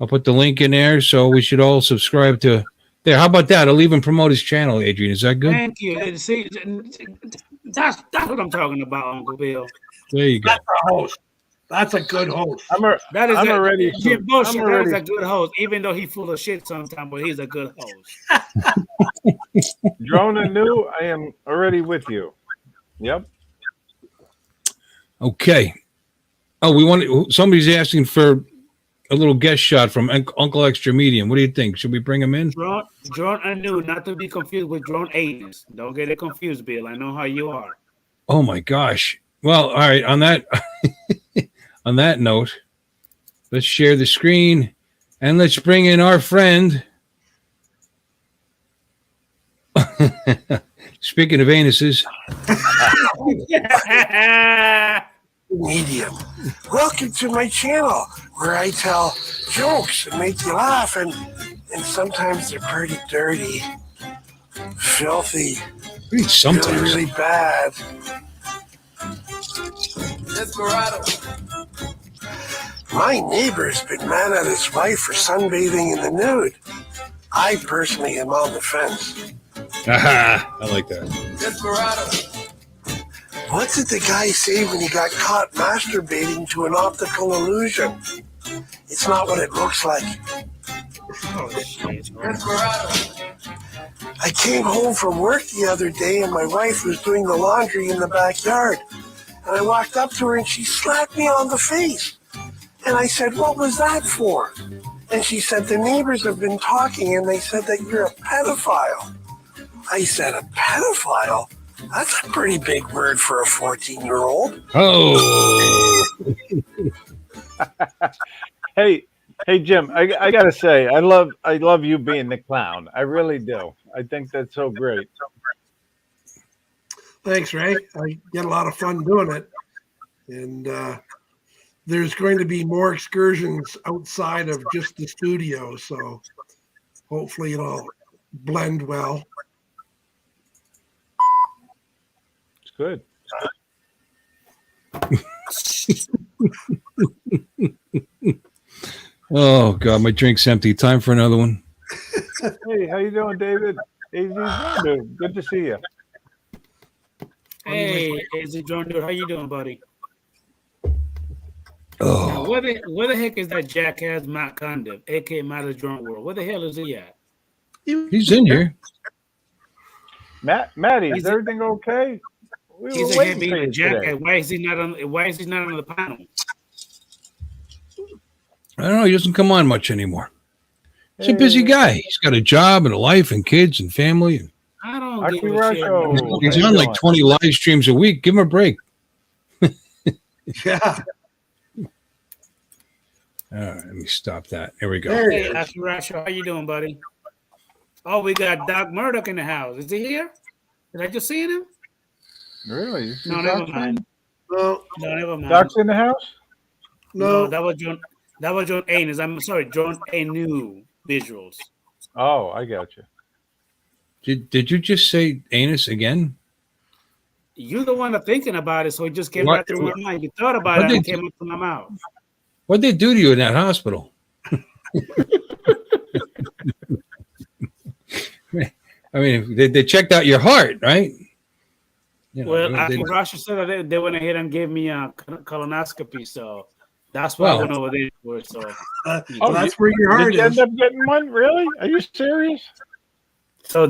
I'll put the link in there, so we should all subscribe to there. How about that? I'll even promote his channel, Adrian. Is that good? Thank you. And see, that's what I'm talking about, Uncle Bill. There you go. That's a host. That's a good host. That is I'm already. Jim Boshart. I'm That is already. a good host, even though he's full of shit sometimes, but he's a good host. Drone and new. I am already with you. Yep. Okay. Oh, somebody's asking for a little guest shot from Uncle Extra Medium. What do you think? Should we bring him in? Drone anew, not to be confused with drone anus. Don't get it confused, Bill. I know how you are. Oh my gosh. Well, all right. On that on that note, let's share the screen and let's bring in our friend. Speaking of anuses, Medium. Welcome to my channel where I tell jokes and make you laugh, and sometimes they're pretty dirty, filthy, sometimes. really bad. My neighbor's been mad at his wife for sunbathing in the nude. I personally am on the fence. Aha, I like that. What did the guy say when he got caught masturbating to an optical illusion? It's not what it looks like. Oh, shit. I came home from work the other day and my wife was doing the laundry in the backyard. And I walked up to her and she slapped me on the face. And I said, "What was that for?" And she said, "The neighbors have been talking and they said that you're a pedophile." I said, "A pedophile? That's a pretty big word for a 14-year-old. Oh, Hey, Jim. I gotta say, I love you being the clown. I really do. I think that's so great. Thanks, Ray. I get a lot of fun doing it. And there's going to be more excursions outside of just the studio. So hopefully it'll blend well. It's good. oh God, my drink's empty. Time for another one. Hey, how you doing, David? Easy, good to see you. Hey, is it Drone Dude? How you doing, buddy? Oh, Now, where the heck is that jackass Matt Condiv, aka Matt Drone World? Where the hell is he at? he's in here. Matty, is He's- everything okay? We were He's a waiting for being a you jackass. today. Why is he not on the panel? I don't know. He doesn't come on much anymore. He's a busy Hey, guy. He's got a job and a life and kids and family. I don't Aki give a shit. Rusho. man. He's How you on like doing? 20 live streams a week. Give him a break. Yeah. All right, let me stop that. There we go. There Hey, it is. Aki Rusho, how you doing, buddy? Oh, we got Doc Murdoch in the house. Is he here? Did I just see him? Really? You see No, never Doc's mind. No, No, never mind. Doc's in the house? No, no. that was John. That was John Anes. I'm sorry, John Anu visuals. Oh, I got you. Did you just say anus again? You're the one that's thinking about it, so it just came What- right through my mind. You thought about what it, and it did- came up to my mouth. What'd they do to you in that hospital? I mean, they checked out your heart, right? You know, Well, they- Aki Rasha said that they went ahead and gave me a colonoscopy, so that's what I Well- went over there for. So, That's where your heart Did you is. end up getting one? Really? Are you serious?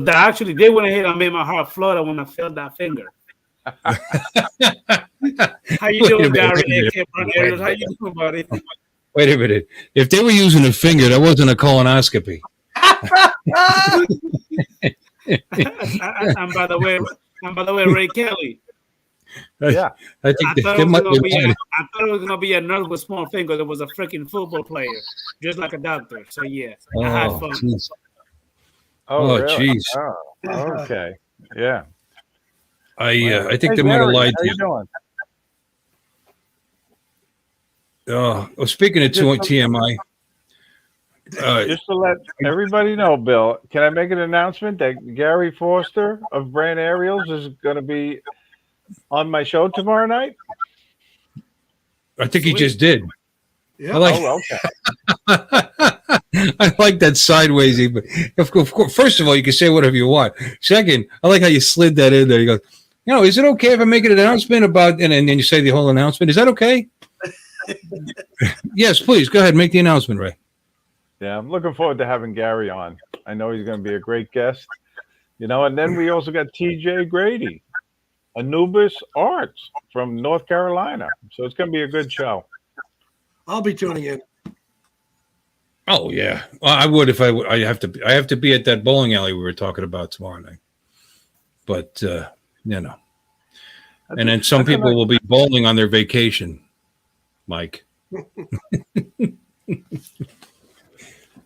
actually, they went ahead and made my heart flutter when I felt that finger. How you Wait a doing, minute, Gary? wait a minute. AK Front Areas? How you doing, buddy? Wait a minute. If they were using a finger, that wasn't a colonoscopy. And by the way, Ray Kelly. Yeah. I think I thought, they it was might gonna be be lying. I thought it was gonna be a nurse with small fingers. It was a freaking football player, just like a doctor. So yeah, I had Oh, fun. jeez. Oh, Oh, really? jeez. Oh, okay. Yeah. I think Hey, they might have Gary, lied how to you doing? you. Well, speaking of TMI, Just to let everybody know, Bill, can I make an announcement that Gary Foster of Brand Aerials is going to be on my show tomorrow night? I think he Sweet. just did. Yeah. I like. Oh, okay. I like that sideways. But of course, first of all, you can say whatever you want. Second, I like how you slid that in there. You go, is it okay if I make an announcement about, and then you say the whole announcement? Is that okay? Yes, please go ahead, make the announcement, Ray. Yeah, I'm looking forward to having Gary on. I know he's going to be a great guest. And then we also got TJ Grady, Anubis Arts from North Carolina. So it's going to be a good show. I'll be tuning in. Oh yeah, well, I would if I would. I have to be at that bowling alley we were talking about tomorrow night. But and then some people will be bowling on their vacation, Mike.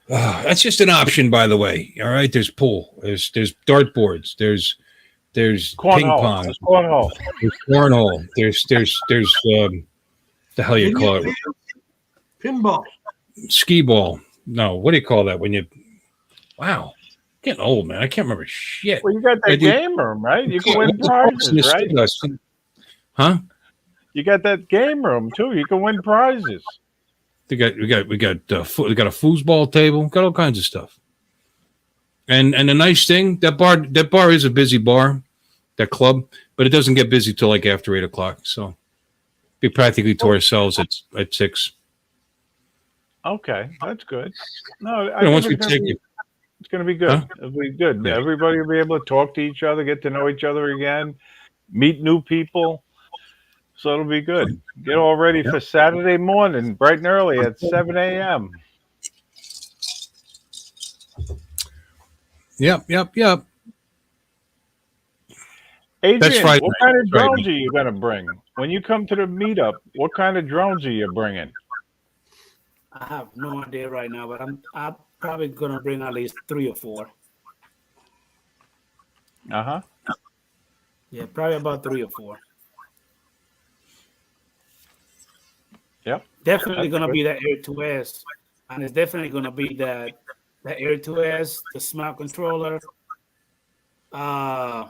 That's just an option, by the way. All right, there's pool, there's dartboards, there's ping pong, There's cornhole. there's cornhole, there's the hell you call it, Pinball. skee ball. No, what do you call that when you? Wow, getting old, man. I can't remember shit. Well, you got that game room, right? You can win prizes, right? Huh? You got that game room too. You can win prizes. We got a foosball table. Got all kinds of stuff. And the nice thing, that bar is a busy bar, that club, but it doesn't get busy till like after 8:00. So be practically to ourselves at 6. Okay, that's good. No, I Once think we it's going to be good. Huh? It'll be good. Yeah. Everybody will be able to talk to each other, get to know each other again, meet new people. So it'll be good. Get all ready for Saturday morning, bright and early at 7 a.m. Yep. Adrian, That's Friday what night. kind of Friday drones are you going to bring? When you come to the meetup, what kind of drones are you bringing? I have no idea right now, but I'm probably gonna bring at least 3 or 4. Uh-huh. Yeah, probably about 3 or 4. Yep. Definitely That's gonna good. be that Air 2S, and it's definitely gonna be that Air 2S, the smart controller. That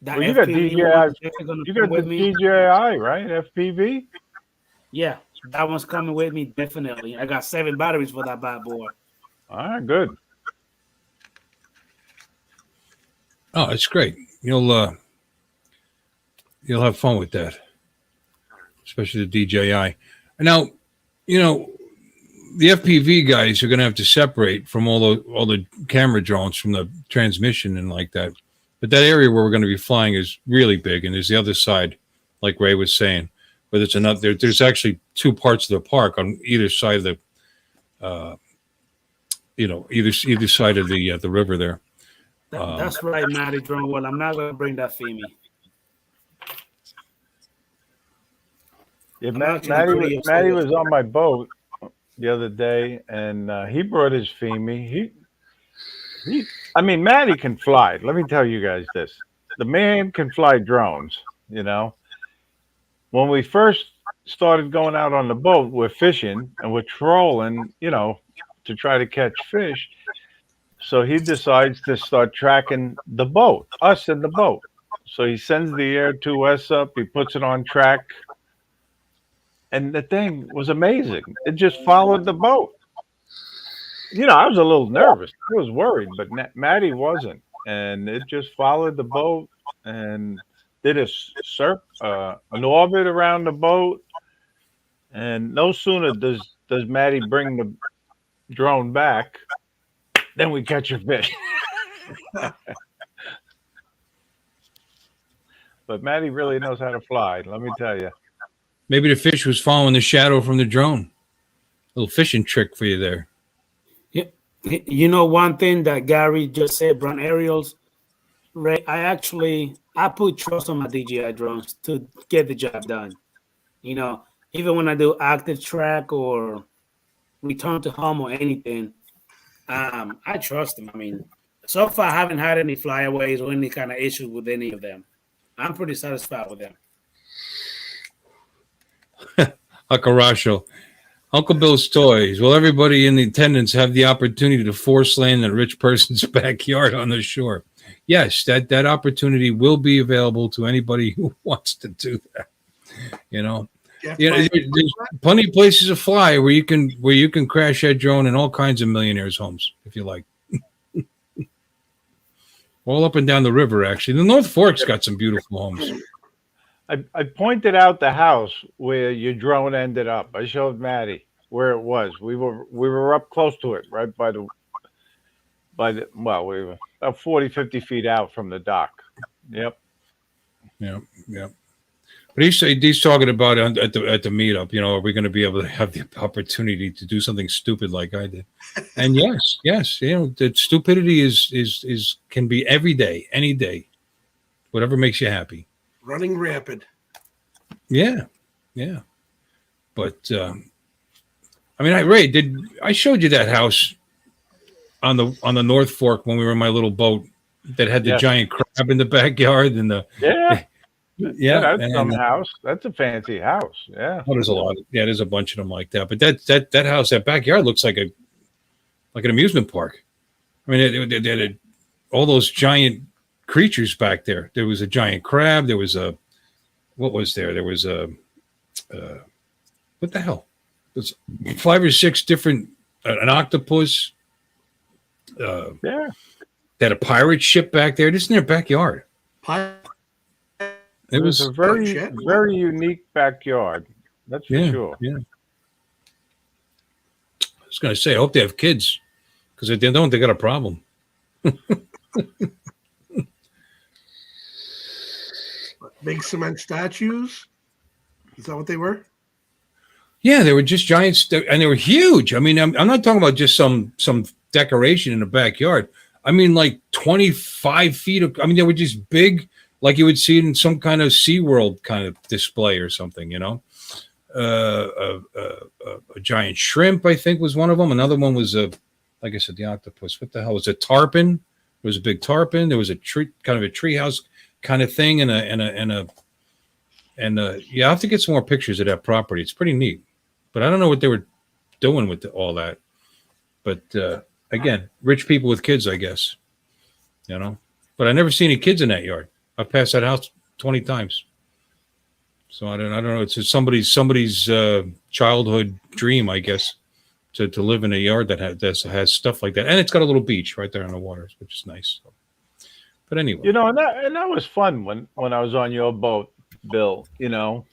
Well, you got FPV DJI. one is definitely gonna You come got the with me. DJI, right? FPV? Yeah, that one's coming with me definitely. I got 7 batteries for that bad boy. All right, good. Oh, it's great. You'll have fun with that, especially the DJI. Now, the FPV guys are going to have to separate from all the camera drones from the transmission and like that. But that area where we're going to be flying is really big, and there's the other side, like Ray was saying, where there's another. There's actually 2 parts of the park on either side of the, either side of the river there. That's right, Matty Drone. Well, I'm not gonna bring that Femi. Yeah, I'm Matty actually pretty was upset. on my boat the other day, and he brought his Femi. I mean, Matty can fly. Let me tell you guys this: the man can fly drones. When we first started going out on the boat, we're fishing and we're trolling, to try to catch fish. So he decides to start tracking the boat, us in the boat. So he sends the Air 2S up. He puts it on track. And the thing was amazing. It just followed the boat. I was a little nervous. I was worried, but Matty wasn't. And it just followed the boat and did an orbit around the boat. And no sooner does Matty bring the drone back, then we catch a fish. But Matty really knows how to fly, let me tell you. Maybe the fish was following the shadow from the drone. Little fishing trick for you there. You know, one thing that Gary just said, Brown Aerials, Ray, I put trust on my DJI drones to get the job done. You know, even when I do active track or return to home or anything, I trust them. I mean, so far I haven't had any flyaways or any kind of issues with any of them. I'm pretty satisfied with them. Akarasho. Uncle Bill's Toys. Will everybody in the attendance have the opportunity to force land in a rich person's backyard on the shore? Yes, that opportunity will be available to anybody who wants to do that. You know, there's plenty of places to fly where you can crash that drone in all kinds of millionaires' homes if you like. All up and down the river, actually. The North Fork's got some beautiful homes. I pointed out the house where your drone ended up. I showed Maddie where it was. We were up close to it, right by the well, we were about 40, 50 feet out from the dock. Yep. Yeah. But he's talking about at the meetup, you know, are we going to be able to have the opportunity to do something stupid like I did? And yes, you know, the stupidity is can be every day, any day, whatever makes you happy. Running rampant. Yeah. But I mean, Ray, I showed you that house on the North Fork when we were in my little boat that had the giant crab in the backyard and the that's some house. That's a fancy house. Yeah. Well, there's a lot. There's a bunch of them like that. But that house, that backyard looks like an amusement park. I mean, they had all those giant creatures back there. There was a giant crab. There was what was there? There was what the hell? There's 5 or 6 different, an octopus. They had a pirate ship back there. Just in their backyard. It was a very unique backyard. That's for sure. Yeah. I was going to say, I hope they have kids, because if they don't, they got a problem. Big cement statues? Is that what they were? Yeah, they were just giant, and they were huge. I mean, I'm not talking about just some decoration in the backyard. I mean, like 25 feet. I mean, they were just big, like you would see it in some kind of SeaWorld kind of display or something, you know. A giant shrimp, I think, was one of them. Another one was like I said, the octopus. What the hell was a tarpon? There was a big tarpon. There was a tree, kind of a treehouse kind of thing, and yeah, I have to get some more pictures of that property. It's pretty neat, but I don't know what they were doing with all that. But again, rich people with kids, I guess, you know. But I never see any kids in that yard. I've passed that house 20 times, so I don't know. It's somebody's childhood dream, I guess, to live in a yard that has stuff like that, and it's got a little beach right there on the water, which is nice. So. But anyway, you know, and that was fun when I was on your boat, Bill. You know,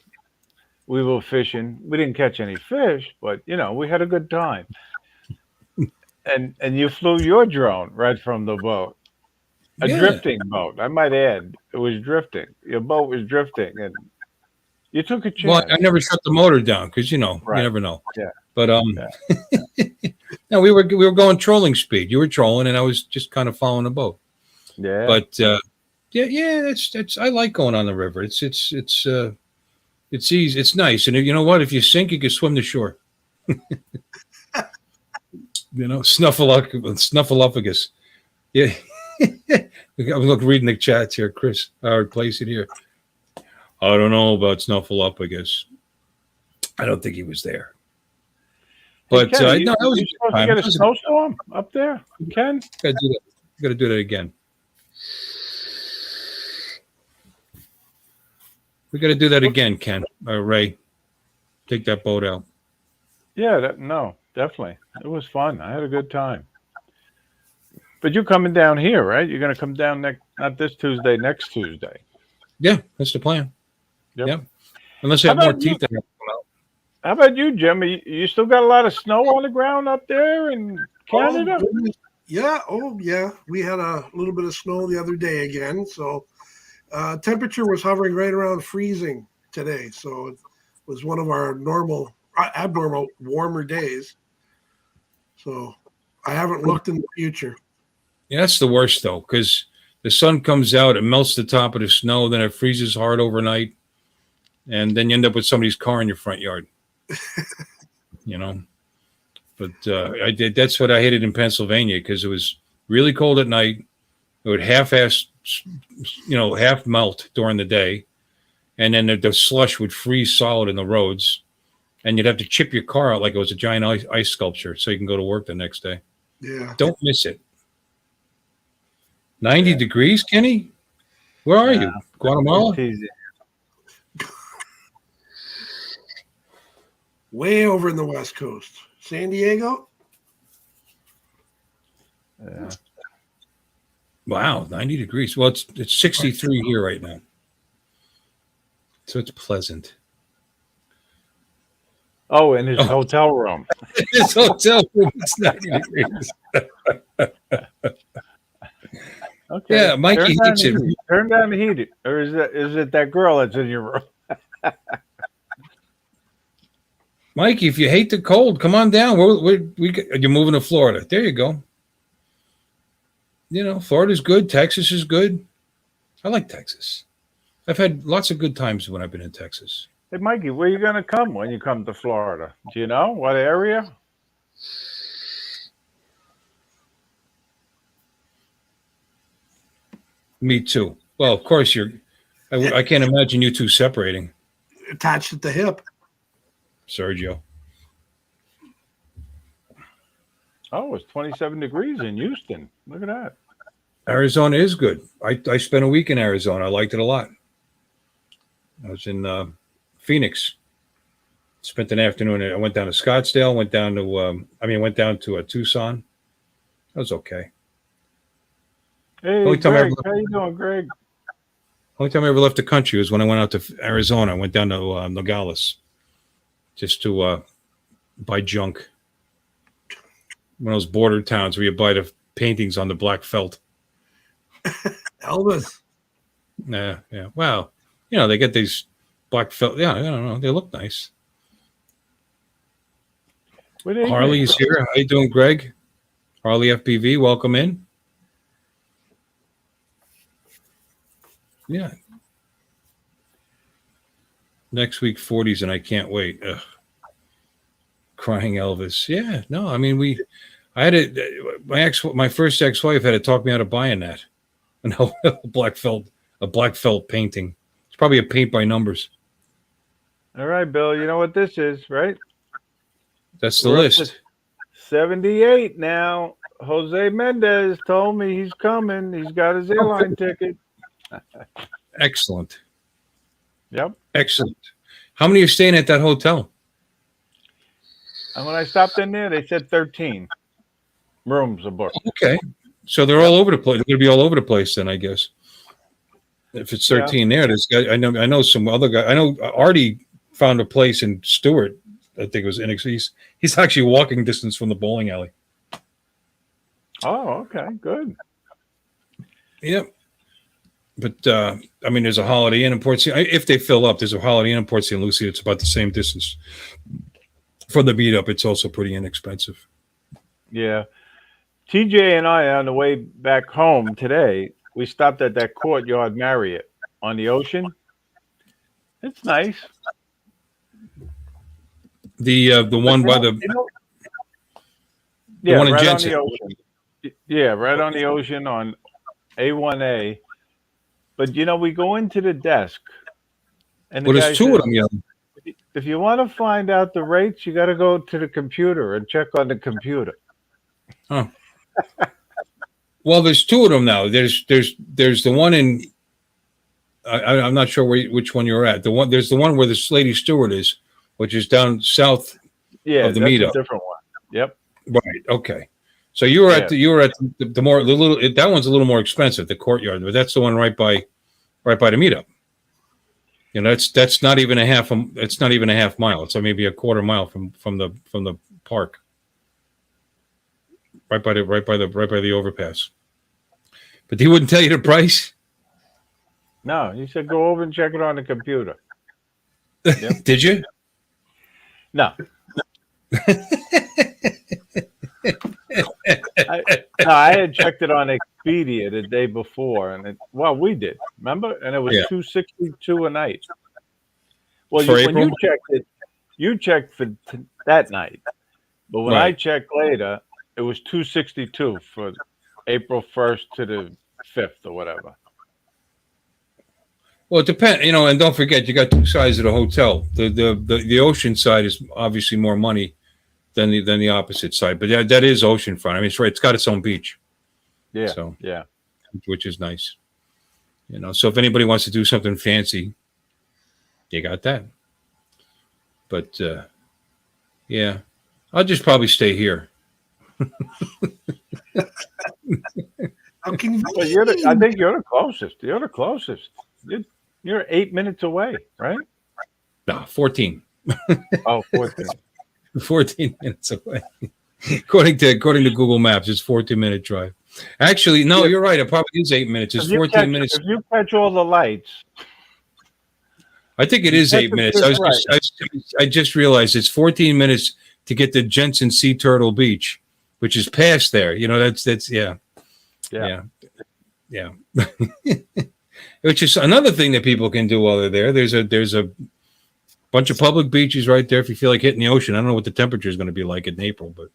we were fishing. We didn't catch any fish, but you know, we had a good time. And you flew your drone right from the boat, a drifting boat. I might add, it was drifting. Your boat was drifting, and you took a chance. Well, I never shut the motor down because you know you never know. Yeah. But no, we were going trolling speed. You were trolling, and I was just kind of following the boat. Yeah. But it's I like going on the river. It's easy. It's nice, and you know what? If you sink, you can swim to shore. You know, snuffleupagus. Yeah. I'm reading the chats here, Chris. I'll replace it here. I don't know about snuffleupagus. I don't think he was there. But hey, Ken, no, that was supposed to get a snowstorm up there, Ken. Got to do that again. We got to do that again, Ken. Ray, take that boat out. Yeah, definitely. It was fun. I had a good time. But you're coming down here, right? You're going to come down not this Tuesday, next Tuesday. Yeah, that's the plan. Yep. Yeah. Unless you have more teeth that have to come out. How about you, Jim? You still got a lot of snow on the ground up there in Canada? Yeah. Oh, yeah. We had a little bit of snow the other day again. So temperature was hovering right around freezing today. So it was one of our abnormal warmer days. So I haven't looked in the future. Yeah, that's the worst though, because the sun comes out, it melts the top of the snow, then it freezes hard overnight, and then you end up with somebody's car in your front yard. You know, but I did. That's what I hated in Pennsylvania because it was really cold at night. It would half melt during the day, and then the slush would freeze solid in the roads, and you'd have to chip your car out like it was a giant ice sculpture so you can go to work the next day. Yeah. Don't miss it. 90 degrees, Kenny? Where are you? Guatemala? Way over in the West Coast. San Diego? Yeah. Wow, 90 degrees. Well, it's 63 here right now. So it's pleasant. Oh, in his hotel room. This hotel room is 90 degrees. Okay. Yeah, Mikey hates it. Turn down the heat. Or is it that girl that's in your room? Mikey, if you hate the cold, come on down. You're moving to Florida. There you go. You know, Florida's good. Texas is good. I like Texas. I've had lots of good times when I've been in Texas. Hey, Mikey, where are you going to come when you come to Florida? Do you know what area? Me too. Well, of course I can't imagine you two separating, Attached at the hip. Sergio. Oh, it's 27 degrees in Houston. Look at that. Arizona is good. I spent a week in Arizona. I liked it a lot. I was in Phoenix. Spent an afternoon. I went down to Scottsdale. Went down to Tucson. That was okay. Hey, Only time Greg, how you doing, Greg? Only time I ever left the country was when I went out to Arizona. I went down to Nogales just to buy junk. One of those border towns where you buy the paintings on the black felt. Elvis. Yeah. Wow. You know, they get these black felt. Yeah, I don't know. They look nice. Harley's here. How you doing, Greg? Harley FPV, welcome in. Yeah. Next week, 40s, and I can't wait. Ugh. Crying Elvis. Yeah. No, I mean, my first ex-wife had to talk me out of buying that. A black felt painting. It's probably a paint by numbers. All right, Bill. You know what this is, right? That's the list. 78 now. Jose Mendez told me he's coming. He's got his airline ticket. Excellent. Yep. Excellent. How many are staying at that hotel? And when I stopped in there, they said 13 rooms are booked. Okay. So they're all over the place. They're going to be all over the place then, I guess. If it's 13 there, this guy, I know some other guy. I know Artie found a place in Stewart. I think it was he's actually walking distance from the bowling alley. Oh, okay, good. Yep. But I mean, there's a Holiday Inn in Port St. If they fill up, there's a Holiday Inn in Port St. Lucie. It's about the same distance from the meetup. It's also pretty inexpensive. Yeah. TJ and I, on the way back home today, we stopped at that Courtyard Marriott on the ocean. It's nice. The one by the one in right Jensen. on the ocean. Yeah, right on the ocean on A1A. But we go into the desk, and there's two of them. Yeah. If you want to find out the rates, you got to go to the computer and check on the computer. Huh. Well, there's two of them now. There's the one in. I'm not sure which one you're at. There's the one where the Lady Stewart is, which is down south of the meetup. A different one. Yep. Right. Okay. So you were at the more the little that one's a little more expensive, the Courtyard, but that's the one right by the meetup. That's not even a half. It's not even a half mile. It's maybe a quarter mile from the park. Right by the overpass. But he wouldn't tell you the price. No, he said go over and check it on the computer. Yep. Did you? No. I had checked it on Expedia the day before, and we did, remember? And it was Yeah. $262 a night. Well, For when you April? checked it, you checked for that night, but when I Right. checked later, it was $262 for April 1st to the 5th or whatever. Well, it depends, and don't forget, you got two sides of the hotel. The ocean side is obviously more money than the opposite side, but that is oceanfront. I mean, it's right. It's got its own beach. Yeah, So, yeah. which is nice. So if anybody wants to do something fancy, you got that. But yeah, I'll just probably stay here. How convenient. Well, I think you're the closest. You're the closest. You're 8 minutes away, right? No, 14. Oh, 14. 14 minutes away. according to Google Maps, it's 14-minute drive. Actually, no, Yeah. you're right. It probably is 8 minutes. It's 14 minutes. If you catch all the lights, I think it is 8 minutes. I just realized it's 14 minutes to get to Jensen Sea Turtle Beach, which is past there. That's yeah. Which is another thing that people can do while they're there. There's a bunch of public beaches right there if you feel like hitting the ocean. I don't know what the temperature is going to be like in April, but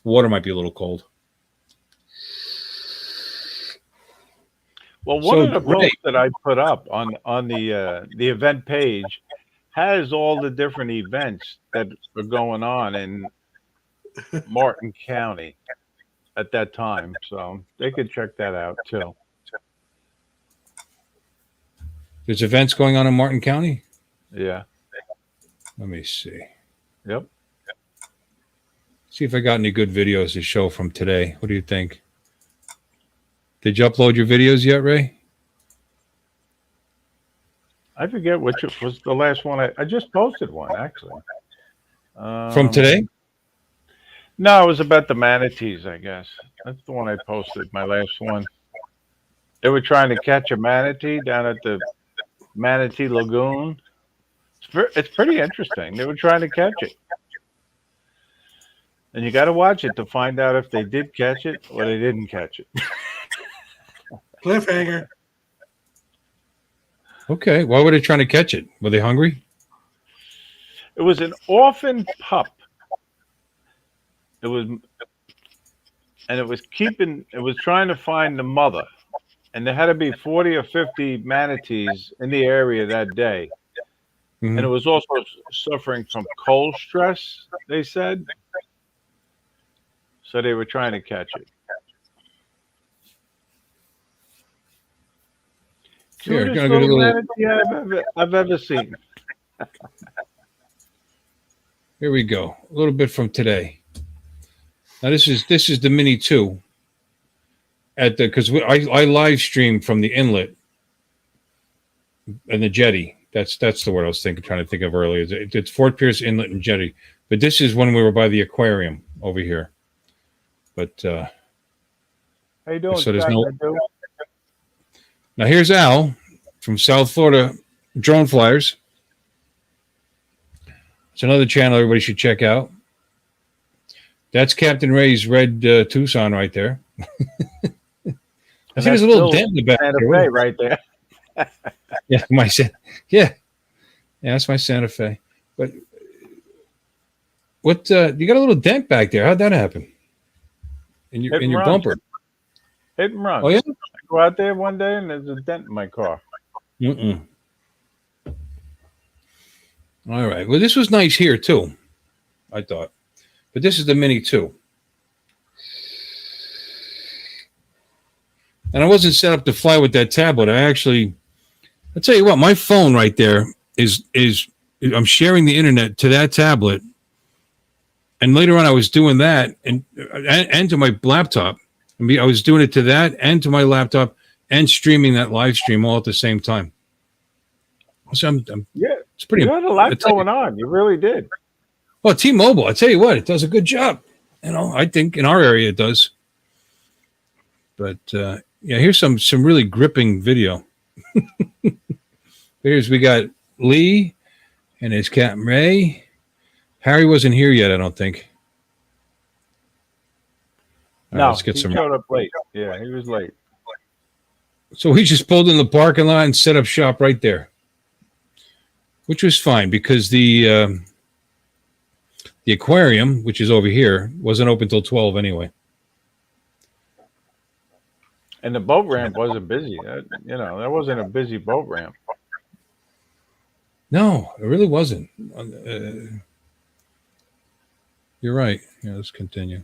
water might be a little cold. well, one of the posts that I put up on the event page has all the different events that are going on in Martin County at that time, so they could check that out too. There's events going on in Martin County? Yeah. Let me see. Yep. See if I got any good videos to show from today. What do you think? Did you upload your videos yet, Ray? I forget which was the last one. I just posted one, actually. From today? No, it was about the manatees, I guess. That's the one I posted, my last one. They were trying to catch a manatee down at the Manatee Lagoon. It's pretty interesting. They were trying to catch it. And you got to watch it to find out if they did catch it or they didn't catch it. Cliffhanger. Okay. Why were they trying to catch it? Were they hungry? It was an orphan pup. It was trying to find the mother. And there had to be 40 or 50 manatees in the area that day. Mm-hmm. And it was also suffering from cold stress, they said. So they were trying to catch it. Here, Cutest gonna little get manatee I've ever seen. Here we go. A little bit from today. Now this is the Mini 2 because I live streamed from the inlet and the jetty. That's the word I was trying to think of earlier. It's Fort Pierce Inlet and Jetty. But this is when we were by the aquarium over here. But How you doing? so there's Scott? no. Now here's Al from South Florida Drone Flyers. It's another channel everybody should check out. That's Captain Ray's red Tucson right there. I think there's a little dent in the back. Santa Fe right there. Yeah, that's my Santa Fe. But what you got a little dent back there? How'd that happen? In your bumper? Hit and run. Oh yeah. I go out there one day and there's a dent in my car. Mm-mm. All right. Well, this was nice here too, I thought. But this is the Mini 2. And I wasn't set up to fly with that tablet. I'll tell you what, my phone right there is I'm sharing the internet to that tablet. And later on I was doing that and to my laptop. I was doing it to that and to my laptop and streaming that live stream all at the same time. So it's pretty. You had a lot going on. You really did. Well, T-Mobile, I tell you what, it does a good job. I think in our area it does. But here's some really gripping video. We got Lee and his Captain Ray. Harry wasn't here yet, I don't think. right, No, let's get he some. showed up late. Yeah, he was late. So we just pulled in the parking lot and set up shop right there, which was fine because the aquarium, which is over here, wasn't open till 12 anyway. And the boat ramp wasn't busy. That wasn't a busy boat ramp. No, it really wasn't. You're right. Yeah, let's continue.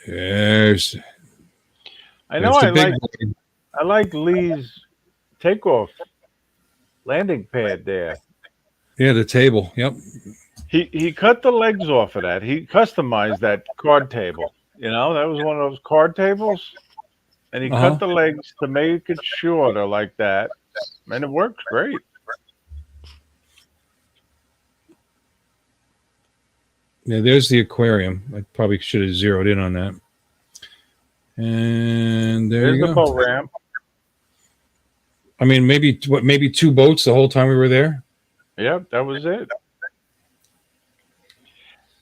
There's I know the I big like Lee's takeoff landing pad there. Yeah, the table. Yep. He cut the legs off of that. He customized that card table. That was one of those card tables. And he cut the legs to make it shorter like that. And it works great. Yeah, there's the aquarium. I probably should have zeroed in on that. And there's the boat ramp. I mean, maybe 2 boats the whole time we were there. Yep, that was it.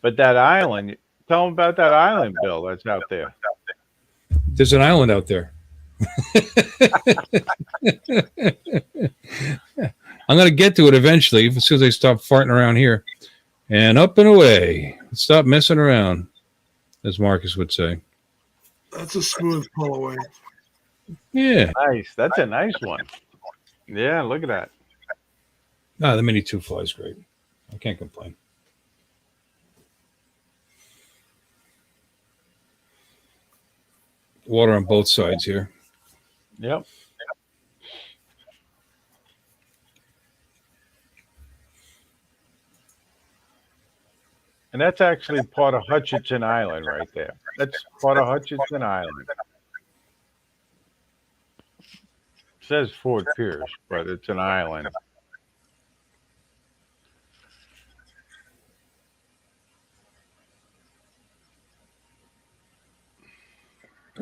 But that island, tell them about that island, Bill, that's out there. There's an island out there. I'm going to get to it eventually as soon as I stop farting around here. And up and away. Stop messing around, as Marcus would say. That's a smooth pull away. Yeah. Nice. That's a nice one. Yeah, look at that. No, the Mini 2 flies great. I can't complain. Water on both sides here. Yep. And that's actually part of Hutchinson Island right there. That's part of Hutchinson Island. It says Fort Pierce, but it's an island.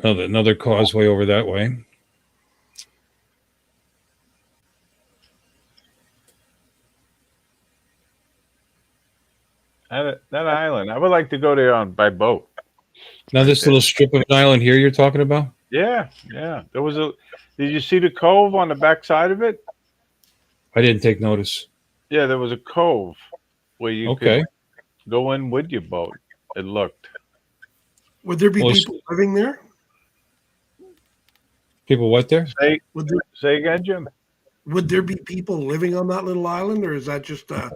Another causeway over that way. That island, I would like to go there by boat. Now, this little strip of an island here you're talking about? Yeah. There was did you see the cove on the back side of it? I didn't take notice. Yeah, there was a cove where you could go in with your boat. It looked. Would there be people living there? People what there? Say again, Jim? Would there be people living on that little island, or is that just a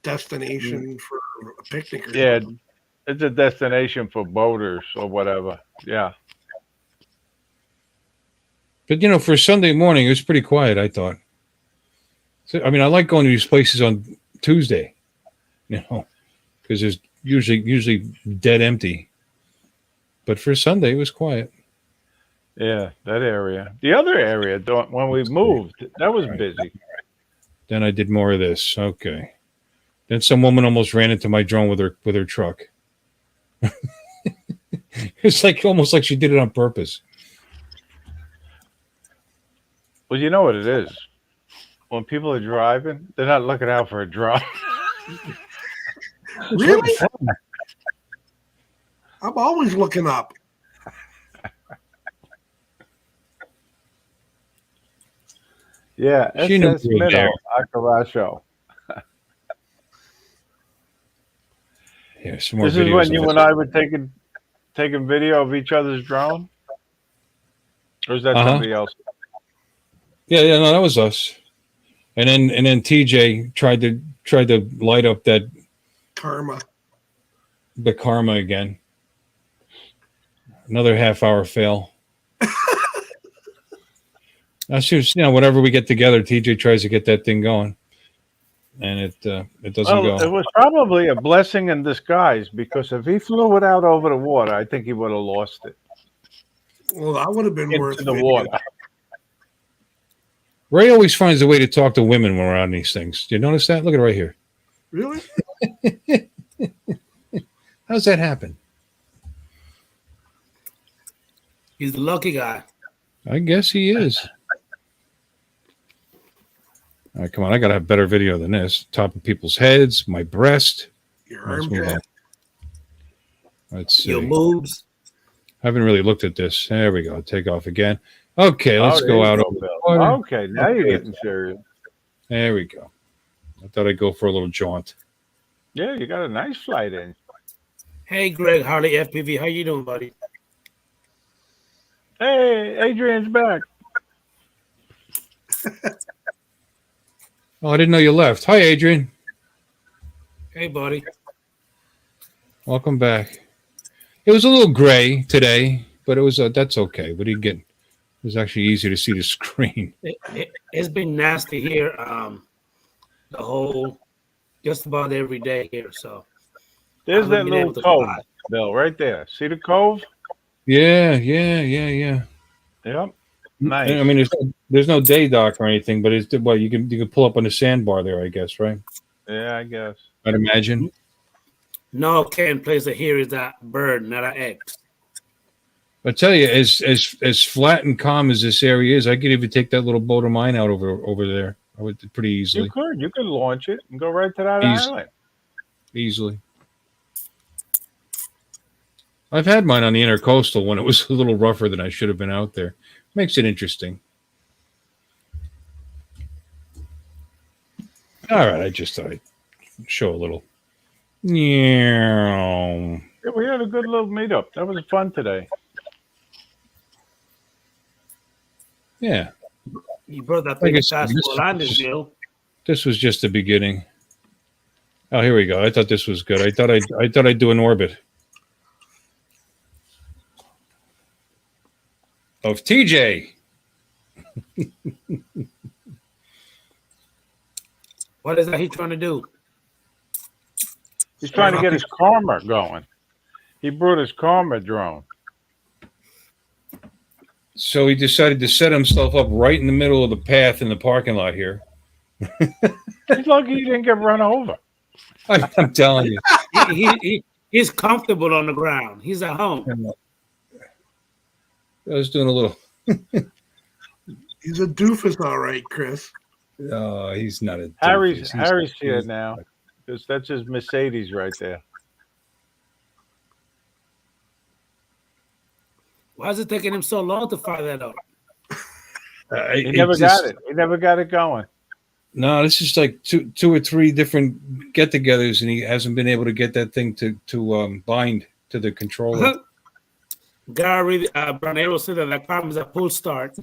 destination for a picnic? Yeah, it's a destination for boaters or whatever. Yeah. But, for Sunday morning, it was pretty quiet, I thought. So, I mean, I like going to these places on Tuesday, because there's usually dead empty. But for Sunday, it was quiet. Yeah, that area. The other area, when we moved, that was busy. Then I did more of this. Okay. Then some woman almost ran into my drone with her truck. It's almost like she did it on purpose. Well, you know what it is. When people are driving, they're not looking out for a drone. Really? I'm always looking up. Yeah, She knew SS you were Minnow, there. Akaracho. Yeah, some more This is videos when of you it. and I were taking video of each other's drone? Or is that somebody else? Yeah, no, that was us. And then TJ tried to light up the Karma again. Another half-hour fail. Now, whenever we get together, TJ tries to get that thing going, and it doesn't go. It was probably a blessing in disguise, because if he flew it out over the water, I think he would have lost it. Well, that would have been worth Into the video. water. Ray always finds a way to talk to women when we're on these things. Do you notice that? Look at it right here. Really? How's that happen? He's the lucky guy. I guess he is. All right, come on. I got to have better video than this. Top of people's heads, my breast. Your Let's move armpit. Let's see. Your moves. I haven't really looked at this. There we go. Take off again. Okay, let's there go you out. go, Over the Bill. water. Okay, now you're getting serious. There we go. I thought I'd go for a little jaunt. Yeah, you got a nice flight in. Hey, Greg Harley, FPV. How you doing, buddy? Hey, Adrian's back. Oh, I didn't know you left. Hi, Adrian. Hey, buddy. Welcome back. It was a little gray today, but it was that's okay. What do you get? It was actually easier to see the screen. It's been nasty here. The whole, just about every day here. So There's I that haven't been little able to cove, fly. Bill, right there. See the cove? Yeah. Yep. Nice. I mean, there's no day dock or anything, but it's well, you can pull up on the sandbar there, I guess, right? Yeah, I guess. I'd imagine. No, Ken place here is that bird, not an X. I tell you, as flat and calm as this area is, I could even take that little boat of mine out over there. I would pretty easily. You could launch it and go right to that Easy. island. Easily. I've had mine on the intercoastal when it was a little rougher than I should have been out there. Makes it interesting. All right, I just thought I'd show a little. Yeah. Yeah, we had a good little meetup. That was fun today. Yeah. You brought that Like thing I said, fast this for is- landing, Bill. This was just the beginning. Oh, here we go. I thought this was good. I thought I'd do an orbit of TJ. What is that he trying to do? He's trying to get his karma going. He brought his karma drone. So he decided to set himself up right in the middle of the path in the parking lot here. He's lucky he didn't get run over. I'm telling you. He's comfortable on the ground. He's at home. I was doing a little. He's a doofus, all right, Chris. He's not a. Harry's doofus. here now. Because that's his Mercedes right there. Why is it taking him so long to fire that up? He never got it. He never got it going. No, this is like two or three different get-togethers, and he hasn't been able to get that thing to bind to the controller. Gary Branero said that problem is a pull start.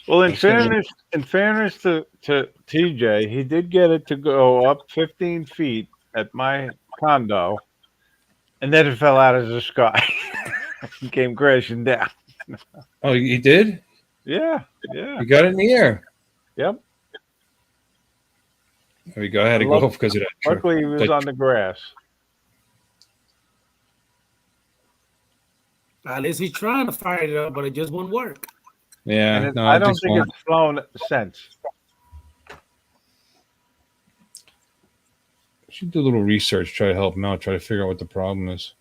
Well, in fairness to TJ, he did get it to go up 15 feet at my condo, and then it fell out of the sky and came crashing down. Oh, he did? Yeah. You got it in the air. Yep. There we go. I had to go off because of that. Luckily, he was on the grass. At least he's trying to fire it up, but it just won't work. Yeah, And no, I don't think it's flown since. Should do a little research, try to help him out, try to figure out what the problem is.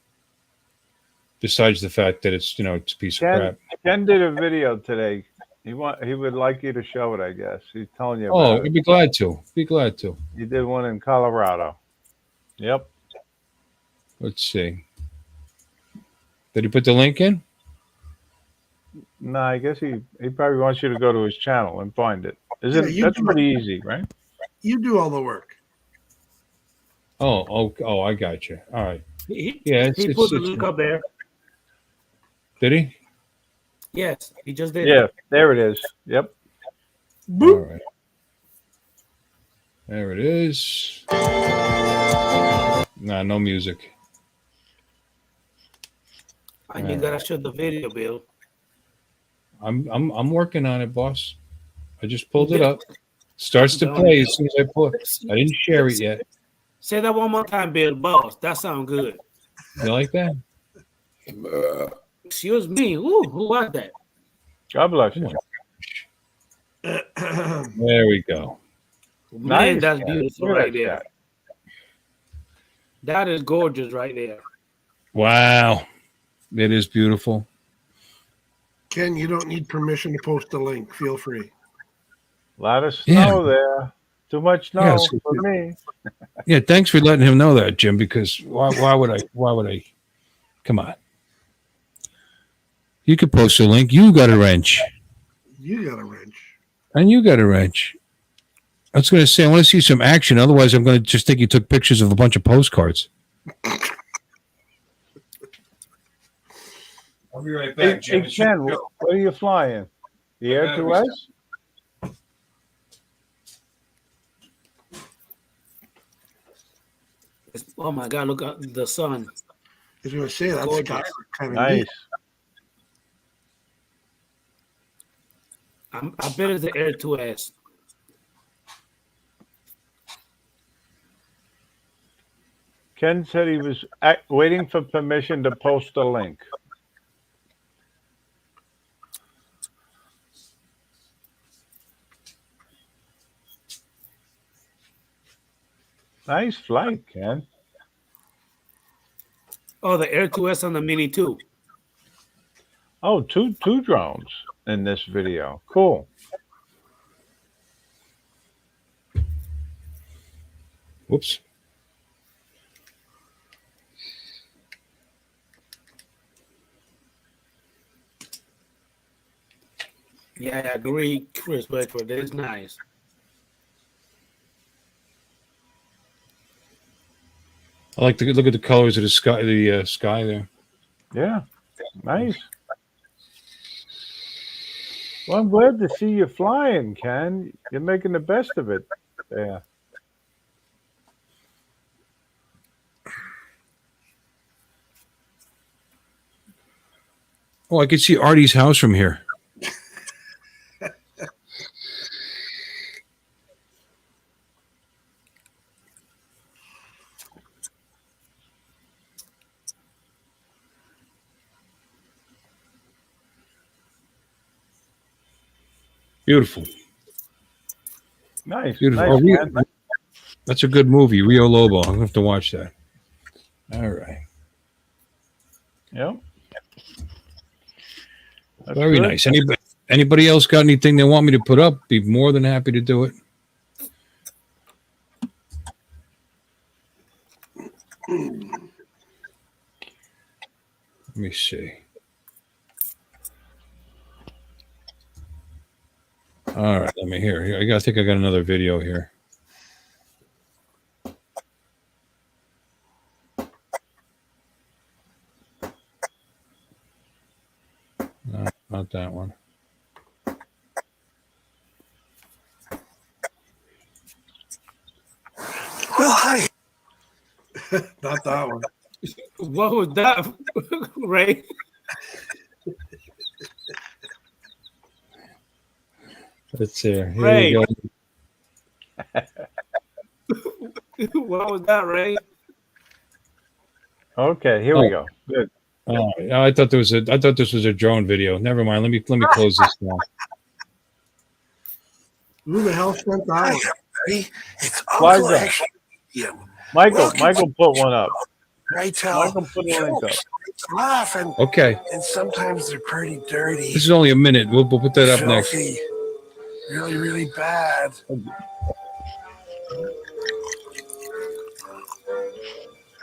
Besides the fact that it's it's a piece of crap. Ken did a video today. He would like you to show it, I guess. He's telling you Oh, about I'd be glad to. Be glad to. He did one in Colorado. Yep. Let's see. Did he put the link in? No, I guess he probably wants you to go to his channel and find it. Yeah, That's pretty easy, right? You do all the work. Oh, I got you. All right. He It's put the link up there. Did he? Yes, he just did. Yeah, there it is. Yep. All right. There it is. Nah, no music. And you gotta show the video, Bill. I'm working on it, boss. I just pulled it up. Starts to play as soon as I pull it. I didn't share it yet. Say that one more time, Bill. Boss, that sounds good. You like that? Excuse me. Ooh, who was that? God bless you. There we go. Man, Nice, that's man. beautiful Look at right that there. shot. That is gorgeous right there. Wow. It is beautiful. Ken, you don't need permission to post the link. Feel free. A lot of snow there. Too much snow Yes. for me. Yeah, thanks for letting him know that, Jim, because why would I? Come on. You could post a link. You got a wrench. You got a wrench. And you got a wrench. I was going to say, I want to see some action. Otherwise, I'm going to just think you took pictures of a bunch of postcards. I'll be right Hey, Ken, where are you flying? The Air 2S? Oh my God! Look at the sun. I was going to say that's Gorgeous. kind of Nice. neat. I bet it's the Air 2S. Ken said he was waiting for permission to post a link. Nice flight, Ken. Oh, the Air 2S on the Mini 2. Oh, two drones in this video. Cool. Whoops. Yeah, I agree, Chris Bedford. That is nice. I like to look at the colors of the sky. The sky there. Yeah, nice. Well, I'm glad to see you flying, Ken. You're making the best of it there. Oh, I can see Artie's house from here. Beautiful. Nice. Beautiful. Nice, Oh, Ken. that's a good movie, Rio Lobo. I'm going to have to watch that. All right. Yep. That's Very good. nice. Anybody else got anything they want me to put up? Be more than happy to do it. Let me see. All right, let me hear. I think I got another video here. No, not that one. Well, hi. Not that one. What was that, Ray? Let's see. Here Ray. we go. What was that, Ray? Okay, here we go. Good. Oh, I thought this was a drone video. Never mind. Let me close this down. Who the hell sent that one? It's Why Uncle is that? Action. Yeah. Michael put one up. I tell Michael put a link up. laugh and Okay, sometimes they're pretty dirty. this is only a minute. We'll put that up next. Filthy, really, really bad.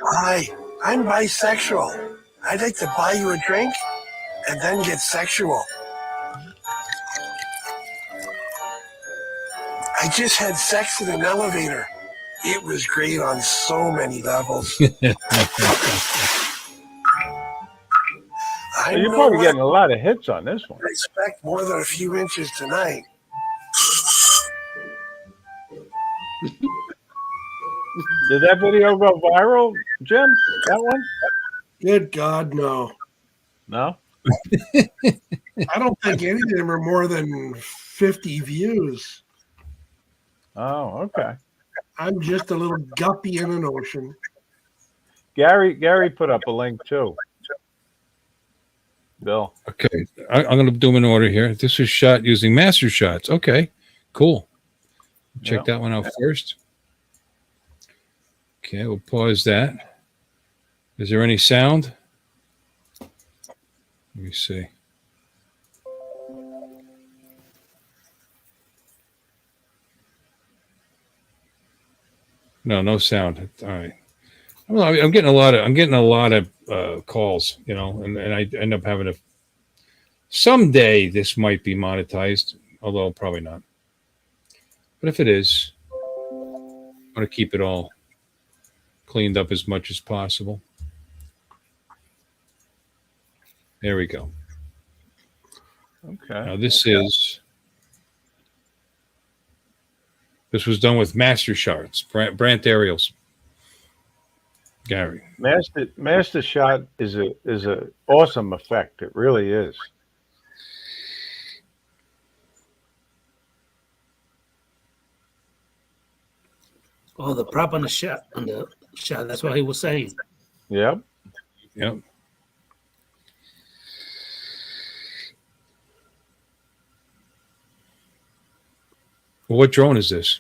Hi, I'm bisexual. I'd like to buy you a drink and then get sexual. I just had sex in an elevator. It was great on so many levels. You're probably getting a lot of hits on this one. I expect more than a few inches tonight. Did that video go viral, Jim? That one? Good God, no. No? I don't think any of them are more than 50 views. Oh, okay. I'm just a little guppy in an ocean. Gary put up a link too. Bill. Okay, I'm going to do them in order here. This was shot using Master Shots. Okay, cool. Check Yep. that one out first. Okay, we'll pause that. Is there any sound? Let me see. No sound. All right. Well, I'm getting a lot of calls, and I end up having to. Someday this might be monetized, although probably not. But if it is, I want to keep it all cleaned up as much as possible. There we go. Okay. Now this was done with master shards, Brant aerials. Gary. Master shot is a awesome effect. It really is. Oh, the prop on the shot. That's what he was saying. Yep. Yep. Well, what drone is this?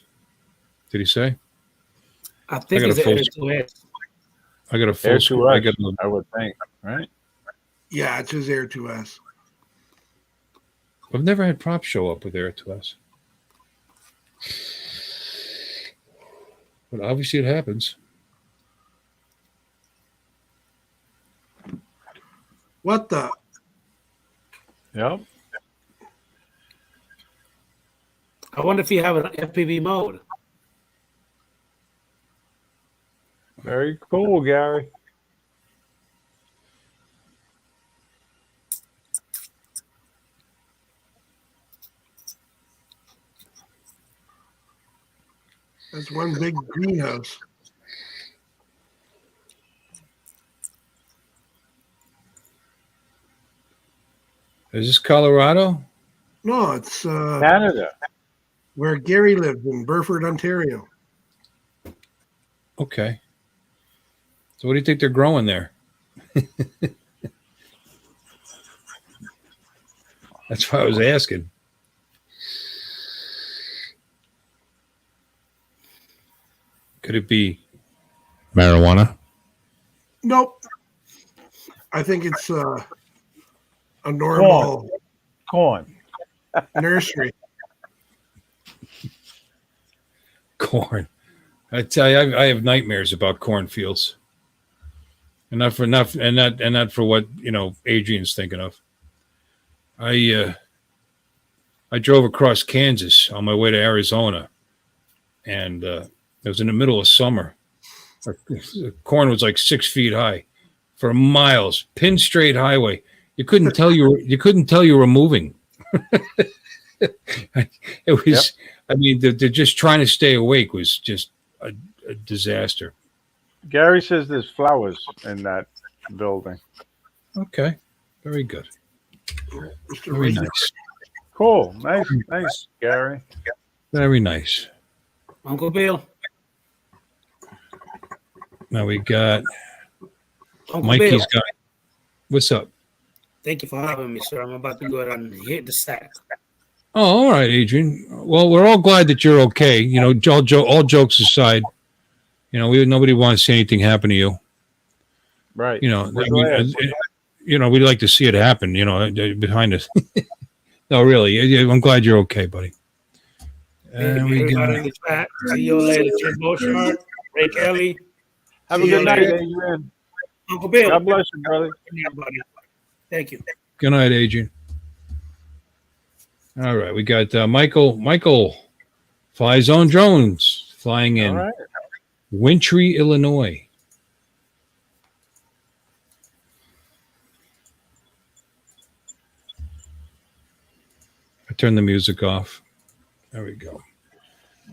Did he say? I think it's Air 2S. I got a full Air screen. 2S, I would think, right? Yeah, it's his Air 2S. I've never had props show up with Air 2S. But obviously it happens. What the? Yep. I wonder if you have an FPV mode. Very cool, Gary. That's one big greenhouse. Is this Colorado? No, it's Canada. where Gary lives in Burford, Ontario. Okay. So what do you think they're growing there? That's why I was asking. Could it be marijuana? Nope. I think it's a normal Corn. nursery. Corn. I tell you, I have nightmares about cornfields, and not for what Adrian's thinking of. I drove across Kansas on my way to Arizona, and it was in the middle of summer. The corn was like 6 feet high for miles, pin straight highway. You couldn't tell you were moving. It was. Yep. I mean, they're just trying to stay awake was just a disaster. Gary says there's flowers in that building. Okay, very good. Very nice. Cool. Nice, Gary. Very nice. Uncle Bill. Now we got Uncle Mikey's Bill. got. What's up? Thank you for having me, sir. I'm about to go ahead and hit the sack. Oh, all right, Adrian. Well, we're all glad that you're okay. All jokes aside, nobody wants to see anything happen to you. Right. We'd like to see it happen. Behind us. No, really. I'm glad you're okay, buddy. Everybody in the chat. See you later, Jim Boshart, Ray Kelly. Have a good night, Adrian. Uncle Bill. God bless you, brother. Everybody. Thank you. Good night, Adrian. All right, we got Michael Fly Zone Drones flying in Wintry, Illinois. I turned the music off. There we go.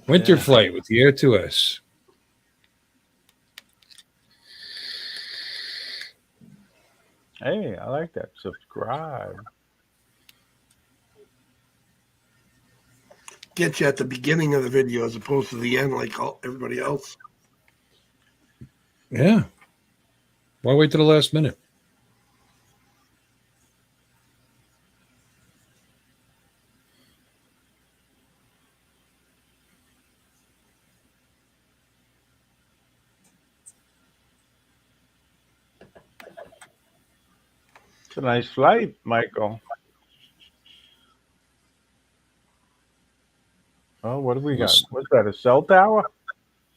Winter flight with the Air 2S. Hey, I like that. Subscribe. Get you at the beginning of the video as opposed to the end like everybody else. Yeah. Why wait to the last minute? It's a nice flight, Michael. Oh, what do we got? What's that, a cell tower?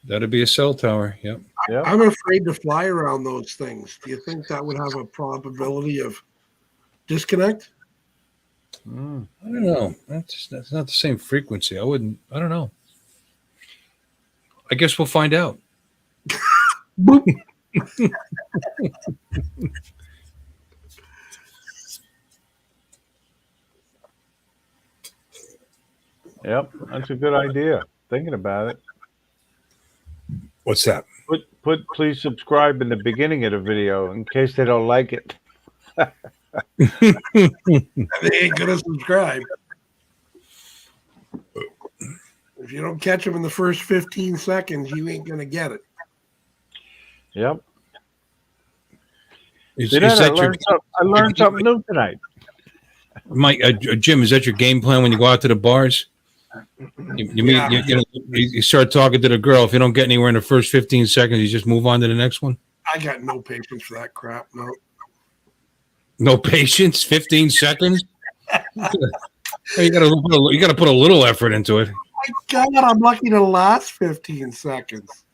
That'd be a cell tower. Yep. Yep. I'm afraid to fly around those things. Do you think that would have a probability of disconnect? Mm. I don't know. That's not the same frequency. I don't know. I guess we'll find out. Boop. Yep. That's a good idea. Thinking about it. What's that? Put please subscribe in the beginning of the video in case they don't like it. They ain't gonna subscribe. If you don't catch them in the first 15 seconds, you ain't gonna get it. Yep. Is See that? that I learned something new tonight. Mike, Jim, is that your game plan when you go out to the bars? You meet, Yeah. you start talking to the girl. If you don't get anywhere in the first 15 seconds, you just move on to the next one. I got no patience for that crap. No. No patience. 15 seconds. You gotta put a little effort into it. My God, I'm lucky to last 15 seconds.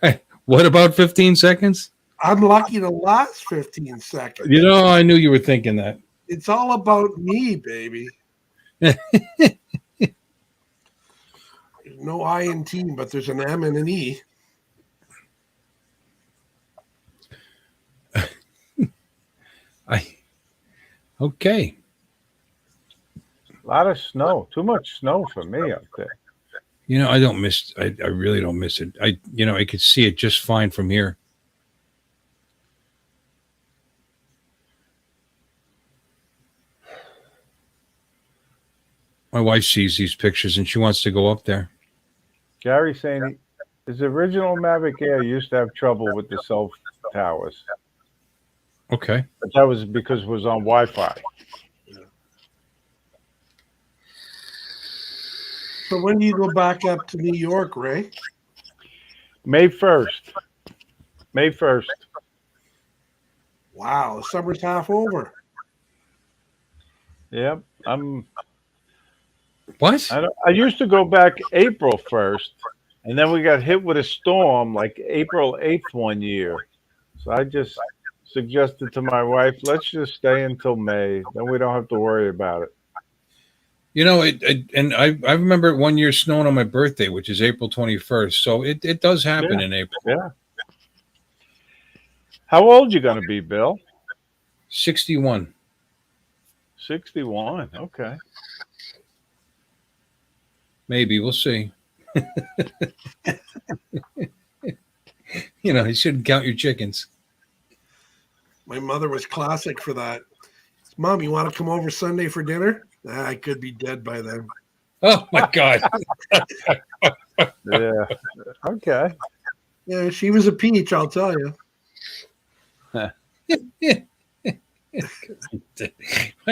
Hey, what about 15 seconds? I'm lucky to last 15 seconds. You know, I knew you were thinking that. It's all about me, baby. There's no I in team, but there's an M and an E. Okay. A lot of snow. Too much snow for me up there. You know, I don't miss. I really don't miss it. I could see it just fine from here. My wife sees these pictures and she wants to go up there. Gary saying his original Mavic Air used to have trouble with the cell towers, Okay. but that was because it was on Wi-Fi. So when do you go back up to New York, Ray? May 1st. May 1st. Wow, the summer's half over. Yep. What? I used to go back April 1st, and then we got hit with a storm like April 8th one year. So I just suggested to my wife, let's just stay until May. Then we don't have to worry about it. You know, I remember it one year snowing on my birthday, which is April 21st. So it does happen in April. Yeah. How old you going to be, Bill? 61. 61. Okay. Maybe. We'll see. You know, you shouldn't count your chickens. My mother was classic for that. Mom, you want to come over Sunday for dinner? I could be dead by then. Oh, my God. Yeah. Okay. Yeah, she was a peach, I'll tell you.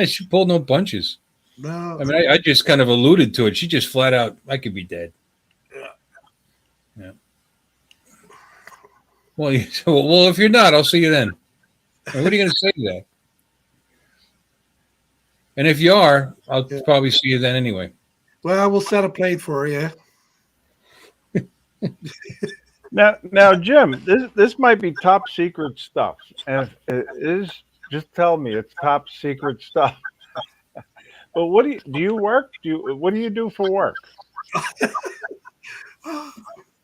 She pulled no punches. No. I mean, I just kind of alluded to it. She just flat out, I could be dead. Yeah. Well, if you're not, I'll see you then. And what are you going to say to that? And if you are, I'll probably see you then anyway. Well, we'll set a plate for you. Now, Jim, this might be top secret stuff, and if it is, just tell me it's top secret stuff. But what do you work? What do you do for work?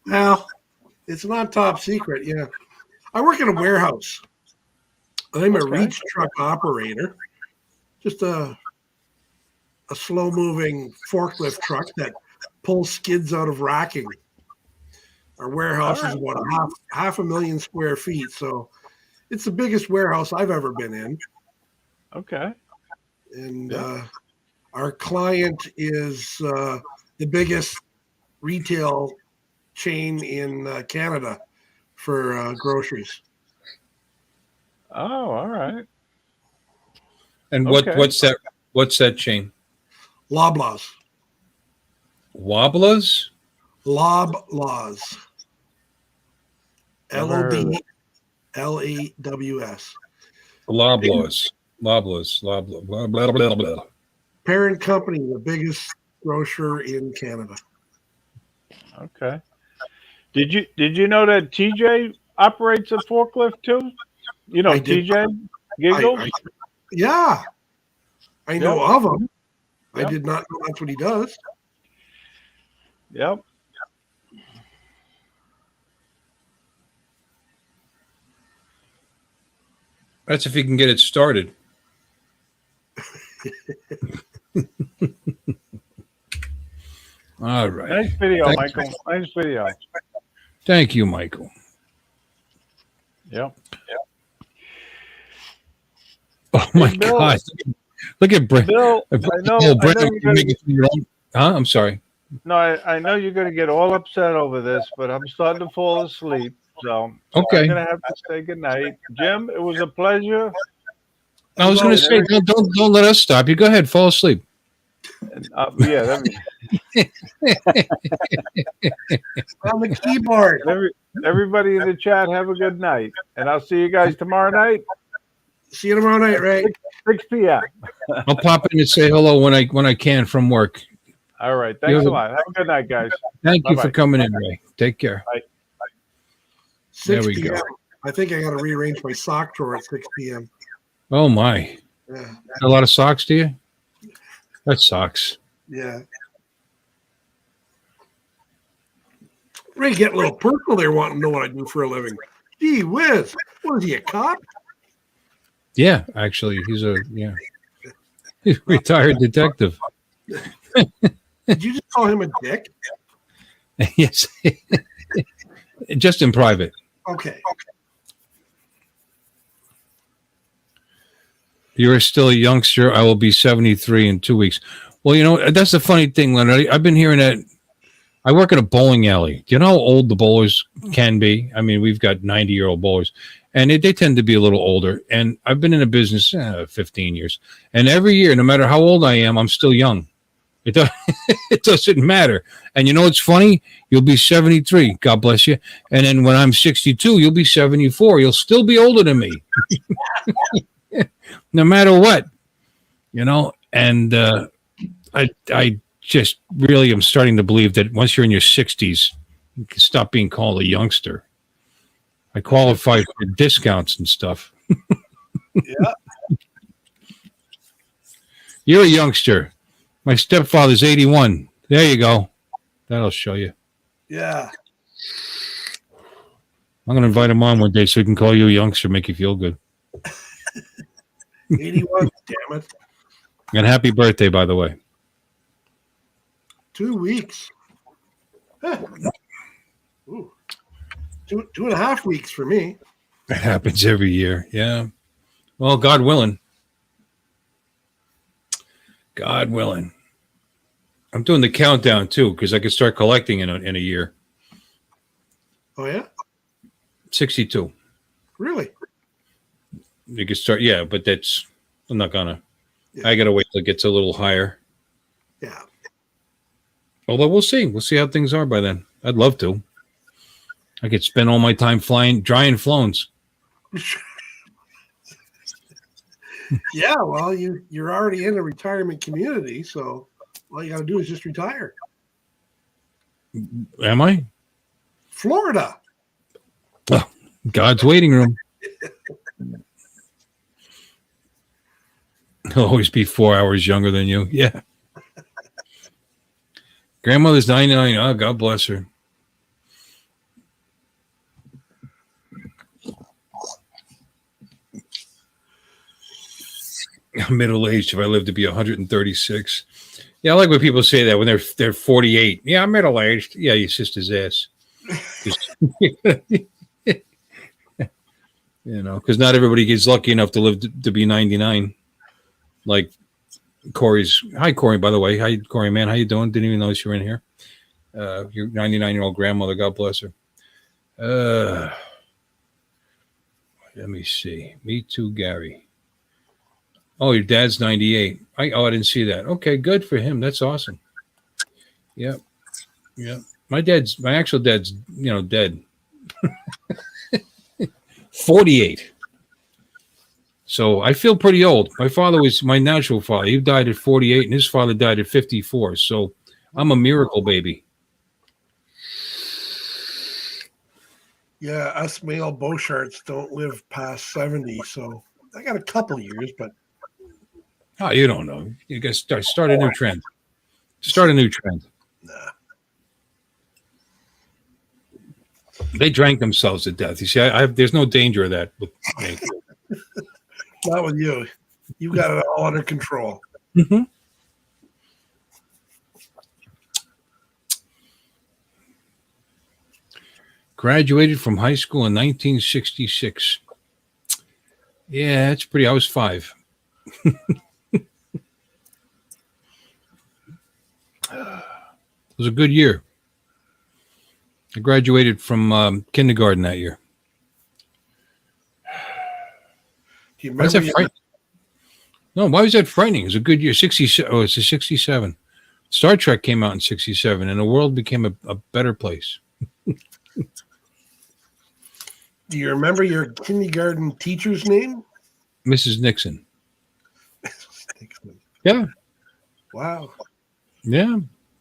Well, it's not top secret. Yeah, I work in a warehouse. I'm a reach truck operator. Just a slow-moving forklift truck that pulls skids out of racking. Our warehouse is about half a million square feet, so it's the biggest warehouse I've ever been in. Okay. And our client is the biggest retail chain in Canada for groceries. Oh, all right. And Okay. what's that chain? Loblaws. Wobblers? Loblaws. Never heard of it. LOBLAWS. Loblaws. Loblaws. Blah, blah, blah, blah. Parent company, the biggest grocer in Canada. Okay. Did you know that TJ operates a forklift too? You know I did. TJ Giggles. Yeah, I know Yep. of him. I Yep. did not know that's what he does. Yep. That's if he can get it started. All right. Nice video, Thank- Michael. Nice video. Thank you, Michael. Yep. Oh my Hey, Bill. God! Look at Brent. Bill, I know you're gonna, Huh? I'm sorry. no, I know you're gonna get all upset over this, but I'm starting to fall asleep, so Okay. I'm gonna have to say goodnight. Jim, it was a pleasure. I was going to say, don't let us stop you. Go ahead, fall asleep. And, yeah, On the keyboard. everybody in the chat, have a good night, and I'll see you guys tomorrow night, See you tomorrow night, Ray. 6 p.m. I'll pop in and say hello when I can from work. All right, thanks a lot. Have a good night, guys. Thank you Bye-bye. for coming in, Ray. Take care. Bye. 6 There we p.m. go. I think I got to rearrange my sock drawer at 6 p.m. Oh my! Yeah. A lot of socks, do you? That sucks. Yeah. Ray getting a little personal there, wanting to know what I do for a living. Gee whiz. What is he, a cop? Yeah, actually, he's retired detective. Did you just call him a dick? Yes, just in private. Okay. You're still a youngster. I will be 73 in 2 weeks. Well, you know, that's the funny thing, Leonard. I've been hearing that. I work at a bowling alley. Do you know how old the bowlers can be? I mean, we've got 90-year-old bowlers, and they tend to be a little older. And I've been in the business 15 years. And every year, no matter how old I am, I'm still young. It doesn't matter. And you know what's funny? You'll be 73. God bless you. And then when I'm 62, you'll be 74. You'll still be older than me. No matter what, you know, and I just really am starting to believe that once you're in your 60s, you can stop being called a youngster. I qualify for discounts and stuff. Yeah. You're a youngster. My stepfather's 81. There you go. That'll show you. Yeah. I'm going to invite him on one day so he can call you a youngster, make you feel good. 81, damn it. And happy birthday, by the way. 2 weeks. Huh. Ooh. 2.5 weeks for me. That happens every year. Yeah. Well, God willing. God willing. I'm doing the countdown too because I can start collecting in a year. Oh, yeah? 62. Really? You can start, yeah, but I'm not gonna. Yeah. I gotta wait till it gets a little higher. Yeah. Although we'll see. We'll see how things are by then. I'd love to. I could spend all my time drying flones. Yeah, well, you're already in a retirement community, so all you got to do is just retire. Am I? Florida. Oh, God's waiting room. He'll always be 4 hours younger than you. Yeah. Grandmother's 99. Oh, God bless her. I'm middle-aged if I live to be 136. Yeah, I like when people say that when they're 48. Yeah, I'm middle-aged. Yeah, your sister's ass. You know, because not everybody gets lucky enough to live to be 99. Like Corey's. Hi, Corey, by the way. Hi, Corey, man. How you doing? Didn't even notice you were in here. Your 99-year-old grandmother. God bless her. Let me see. Me too, Gary. Oh, your dad's 98. I didn't see that. Okay, good for him. That's awesome. Yep. My actual dad's, dead. 48. So I feel pretty old. My father was my natural father. He died at 48, and his father died at 54. So I'm a miracle baby. Yeah, us male Bosharts don't live past 70, so I got a couple years, but Oh, you don't know. You guys start a new trend. Start a new trend. nah. They drank themselves to death. You see, there's no danger of that with me. Not with you. You got it all under control. Mm-hmm. Graduated from high school in 1966. Yeah, that's pretty. I was 5. It was a good year. I graduated from kindergarten that year. Do you Why is remember? that frightening? No, why was that frightening? It was a good year. 67. Oh, it's a 67. Star Trek came out in 67, and the world became a better place. Do you remember your kindergarten teacher's name? Mrs. Nixon. Yeah. Wow. Yeah,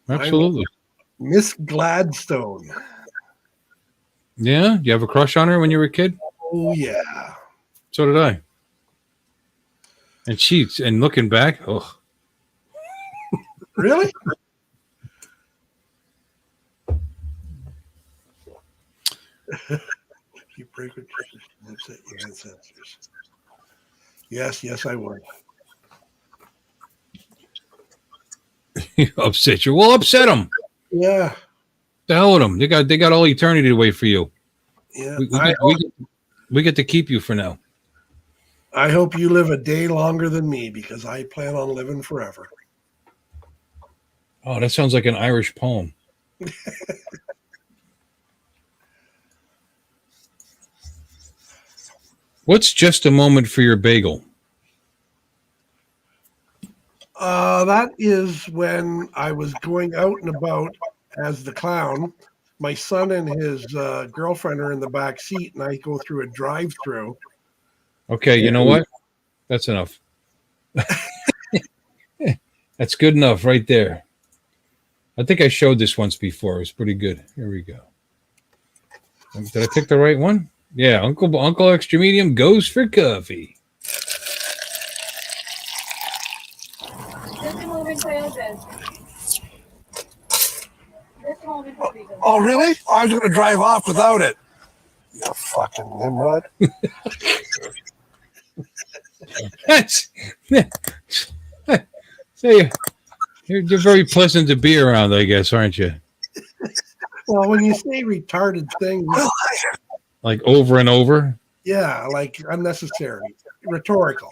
absolutely. Miss Gladstone. Yeah? You have a crush on her when you were a kid? Oh, yeah. So did I. And looking back, oh, Really? You break with upset your ancestors. Yes, I would. upset you. Well, upset them. Yeah. The hell with them. They got all eternity to wait for you. Yeah. We get to keep you for now. I hope you live a day longer than me because I plan on living forever. Oh, that sounds like an Irish poem. What's just a moment for your bagel? That is when I was going out and about as the clown. My son and his girlfriend are in the back seat, and I go through a drive-through. Okay, you know what? That's enough. That's good enough right there. I think I showed this once before. It was pretty good. Here we go. Did I pick the right one? Yeah, Uncle Extra Medium goes for coffee. Oh, really? I was going to drive off without it. You fucking Nimrod. So you're very pleasant to be around, I guess, aren't you? Well, when you say retarded things, Like over and over. yeah, like unnecessary, rhetorical.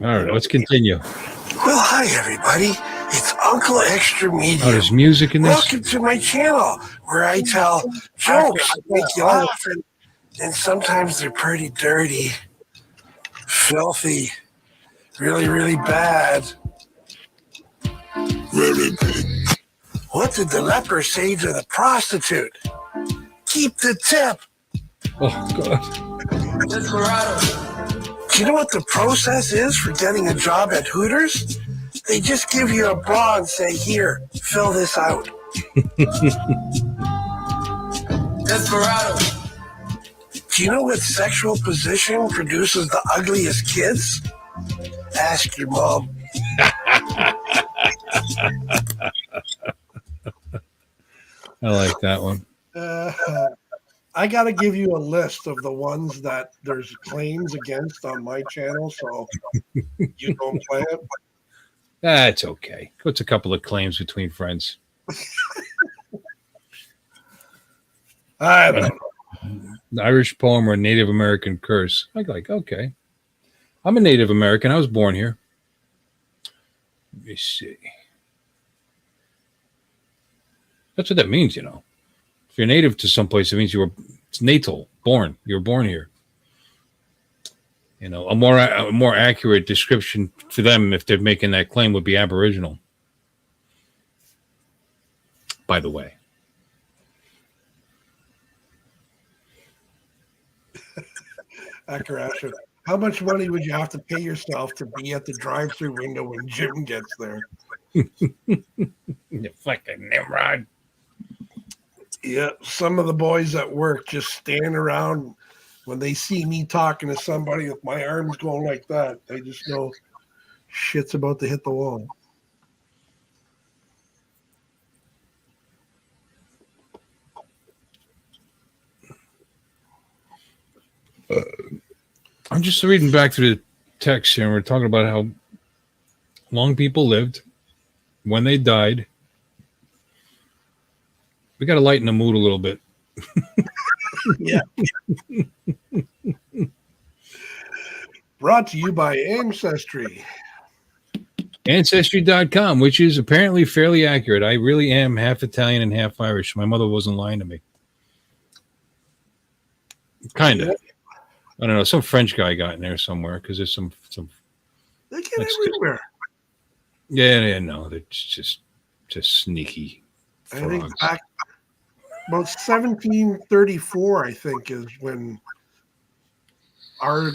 All right, let's continue. Well, hi, everybody. It's Uncle Extra Medium. Oh, there's music in this. Welcome to my channel where I tell jokes that make you laugh, and sometimes they're pretty dirty, filthy, really, really bad. What did the leper say to the prostitute? Keep the tip. Oh God. Do you know what the process is for getting a job at Hooters? They just give you a bra and say, here, fill this out. Desperado. Do you know what sexual position produces the ugliest kids? Ask your mom. I like that one. I got to give you a list of the ones that there's claims against on my channel, so you don't play it. That's okay. What's a couple of claims between friends? I don't know. An Irish poem or a Native American curse. I'm like, okay. I'm a Native American. I was born here. Let me see. That's what that means, you know. If you're native to someplace, it means it's natal, born. You were born here. You know, a more accurate description for them, if they're making that claim, would be Aboriginal. By the way. Asher, how much money would you have to pay yourself to be at the drive-through window when Jim gets there? You fucking Nimrod. Yeah, some of the boys at work just stand around when they see me talking to somebody with my arms going like that. They just know shit's about to hit the wall. I'm just reading back through the text here, and we're talking about how long people lived, when they died. We got to lighten the mood a little bit. Yeah. Brought to you by Ancestry. Ancestry.com, which is apparently fairly accurate. I really am half Italian and half Irish. My mother wasn't lying to me. Kind of. Yeah. I don't know. Some French guy got in there somewhere because there's some. They get That's everywhere. Yeah, no, they're just sneaky I think frogs. back about 1734, I think, is when our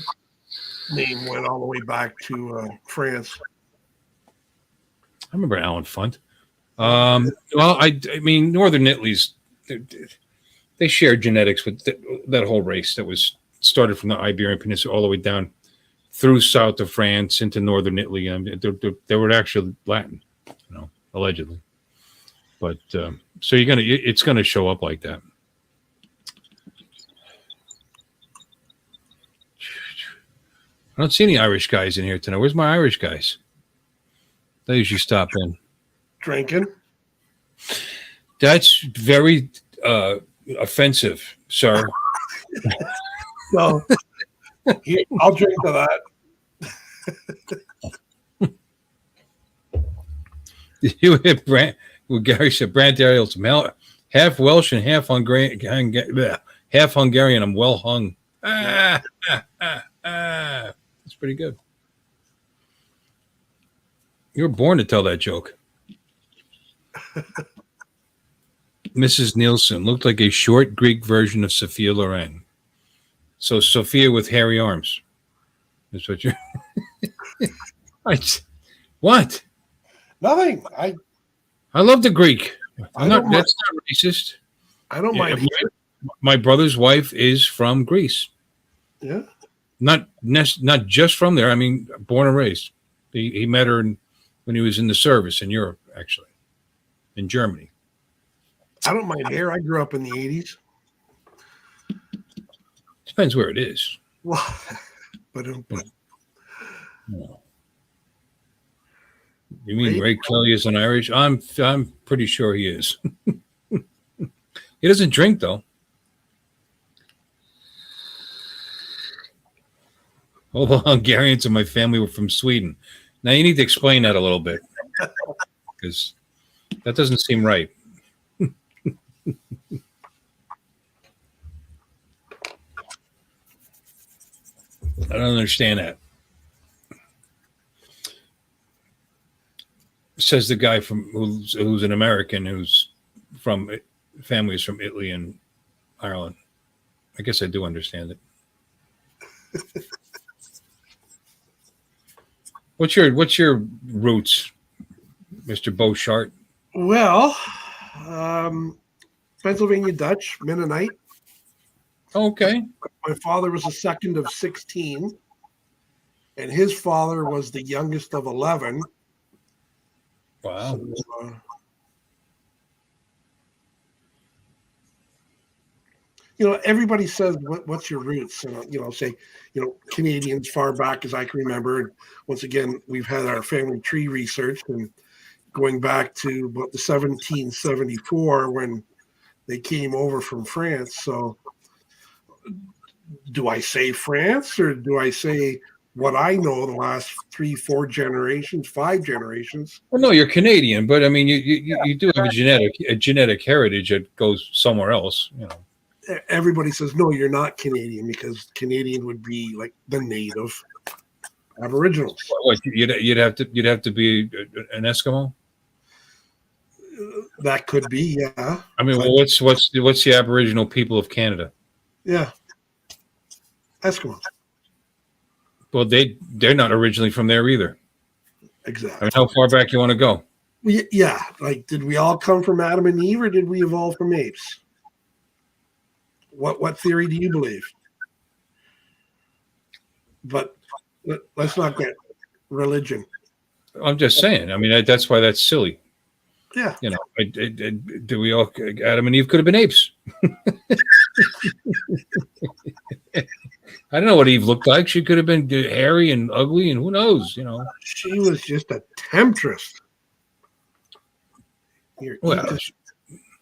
name went all the way back to France. I remember Alan Funt. Well, I mean, Northern Italy's they shared genetics with that whole race that was started from the Iberian Peninsula all the way down through south of France into northern Italy. I mean, they were actually Latin, allegedly. But so it's gonna show up like that. I don't see any Irish guys in here tonight. Where's my Irish guys? They usually stop in. Drinking. That's very offensive, sir. So I'll drink to that. You hit Brant. Well, Gary said Brant Ariel's half Welsh and half Hungarian. Half Hungarian. I'm well hung. That's pretty good. You were born to tell that joke. Mrs. Nielsen looked like a short Greek version of Sophia Loren. So Sophia with hairy arms. That's what you're. What? Nothing. I love the Greek. I don't That's not racist. I don't mind. My brother's wife is from Greece. Yeah. Not just from there. I mean, born and raised. He met her when he was in the service in Europe, actually, in Germany. I don't mind hair. I grew up in the 80s. Depends where it is. Well, but No. You mean Ray Kelly is an Irish? I'm pretty sure he is. He doesn't drink though. All the Hungarians in my family were from Sweden. Now you need to explain that a little bit because that doesn't seem right. I don't understand that. Says the guy who's an American who's from family is from Italy and Ireland. I guess I do understand it. What's your roots, Mr. Boshart? well, Pennsylvania Dutch, Mennonite. Okay. My father was the second of 16, and his father was the youngest of 11. Wow. So, everybody says, what's your roots? And, say, Canadians far back as I can remember. And once again, we've had our family tree research and going back to about the 1774 when they came over from France. So do I say France or do I say what I know the last 3, 4 generations, 5 generations? Well, no, you're Canadian, but I mean, you do have a genetic heritage that goes somewhere else. Everybody says, no, you're not Canadian because Canadian would be like the native Aboriginals. What, you'd have to be an Eskimo. That could be, yeah. I mean, well, what's the Aboriginal people of Canada? Yeah, Eskimos. Well, they're not originally from there either. Exactly. I mean, how far back you want to go? Yeah, like did we all come from Adam and Eve or did we evolve from apes? What theory do you believe? But let's not get religion. I'm just saying. I mean, that's why that's silly. Yeah. You know, do we all? Adam and Eve could have been apes. I don't know what Eve looked like. She could have been hairy and ugly, and who knows? You know, she was just a temptress. Here,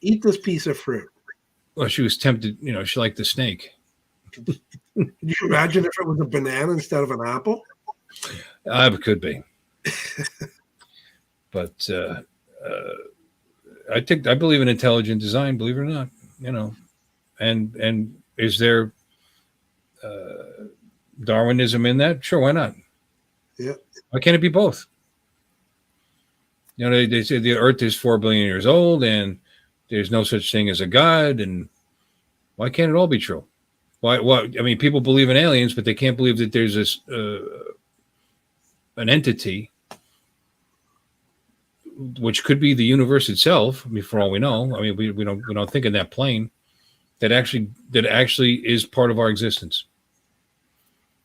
eat this piece of fruit. Well, she was tempted. You know, she liked the snake. Could you imagine if it was a banana instead of an apple? It could be. But I believe in intelligent design. Believe it or not, you know, and is there Darwinism in that? Sure, why not? Yeah. Why can't it be both? You know, they say the Earth is 4 billion years old, and there's no such thing as a God, and why can't it all be true? Why? I mean, people believe in aliens, but they can't believe that there's this an entity, which could be the universe itself. I mean, for all we know, I mean, we don't think in that plane. That actually is part of our existence.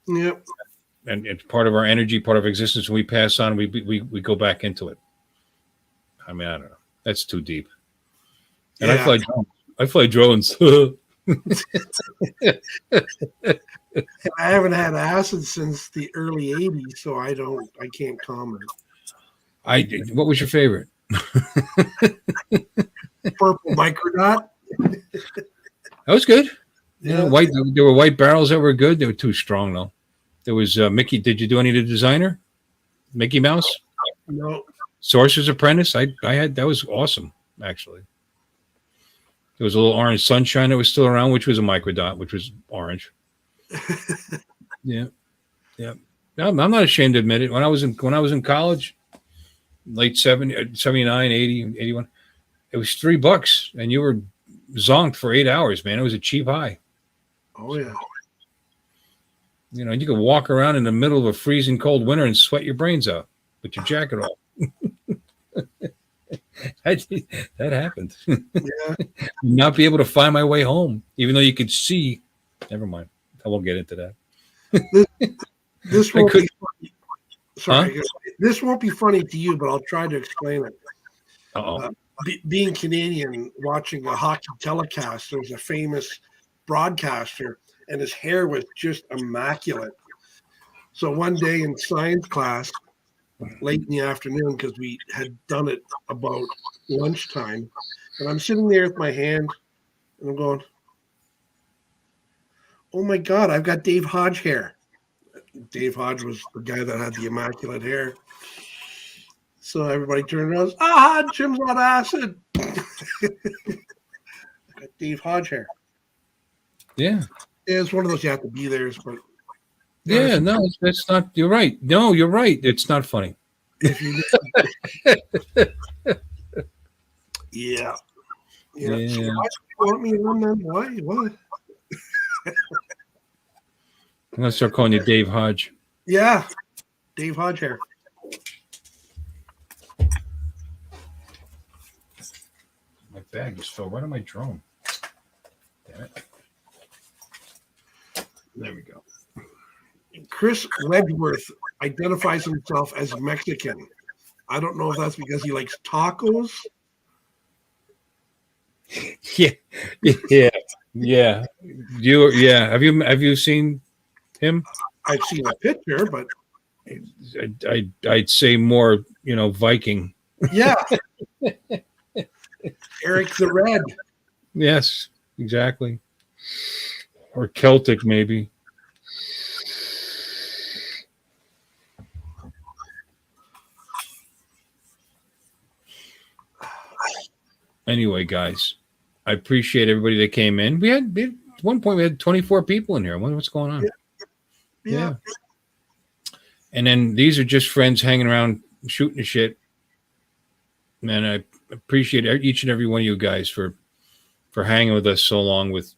Yep. And it's part of our energy, part of existence. When we pass on, we go back into it. I mean, I don't know. That's too deep. And yeah. I fly drones. I haven't had acid since the early 80s, so I can't comment. What was your favorite? Purple microdot. That was good. Yeah. There were white barrels that were good. They were too strong though. There was Mickey. Did you do any of the designer? Mickey Mouse? No. Sorcerer's Apprentice. I had that was awesome actually. There was a little orange sunshine that was still around, which was a microdot, which was orange. Yeah. No, I'm not ashamed to admit it. When I was in college, late 79, 80, 81, it was $3 and you were zonked for 8 hours, man. It was a cheap high. Oh yeah. You know, you could walk around in the middle of a freezing cold winter and sweat your brains out with your jacket off. That happened. Yeah. Not be able to find my way home, even though you could see. Never mind. I won't get into that. This won't be funny. Sorry. Huh? This won't be funny to you, but I'll try to explain it. Being Canadian, watching a hockey telecast, there was a famous broadcaster, and his hair was just immaculate. So one day in science class, late in the afternoon, because we had done it about lunchtime, and I'm sitting there with my hand, and I'm going, oh my God, I've got Dave Hodge hair. Dave Hodge was the guy that had the immaculate hair. So everybody turned around, Jim's on acid. Got Dave Hodge hair. Yeah. It's one of those you have to be there, but yeah, no, that's not. You're right. No, you're right. It's not funny. Yeah. So why do you want me on them? Why? What? I'm gonna start calling you Dave Hodge. Yeah, Dave Hodge hair. My bag just fell right on my drone. Damn it. There we go. Chris Wedgeworth identifies himself as Mexican. I don't know if that's because he likes tacos. Yeah. Have you seen him? I've seen a picture, but I'd say more, Viking. Yeah. Eric the Red. Yes, exactly. Or Celtic, maybe. Anyway, guys, I appreciate everybody that came in. At one point we had 24 people in here. I wonder what's going on. Yeah. And then these are just friends hanging around shooting the shit. Man, I appreciate each and every one of you guys for hanging with us so long with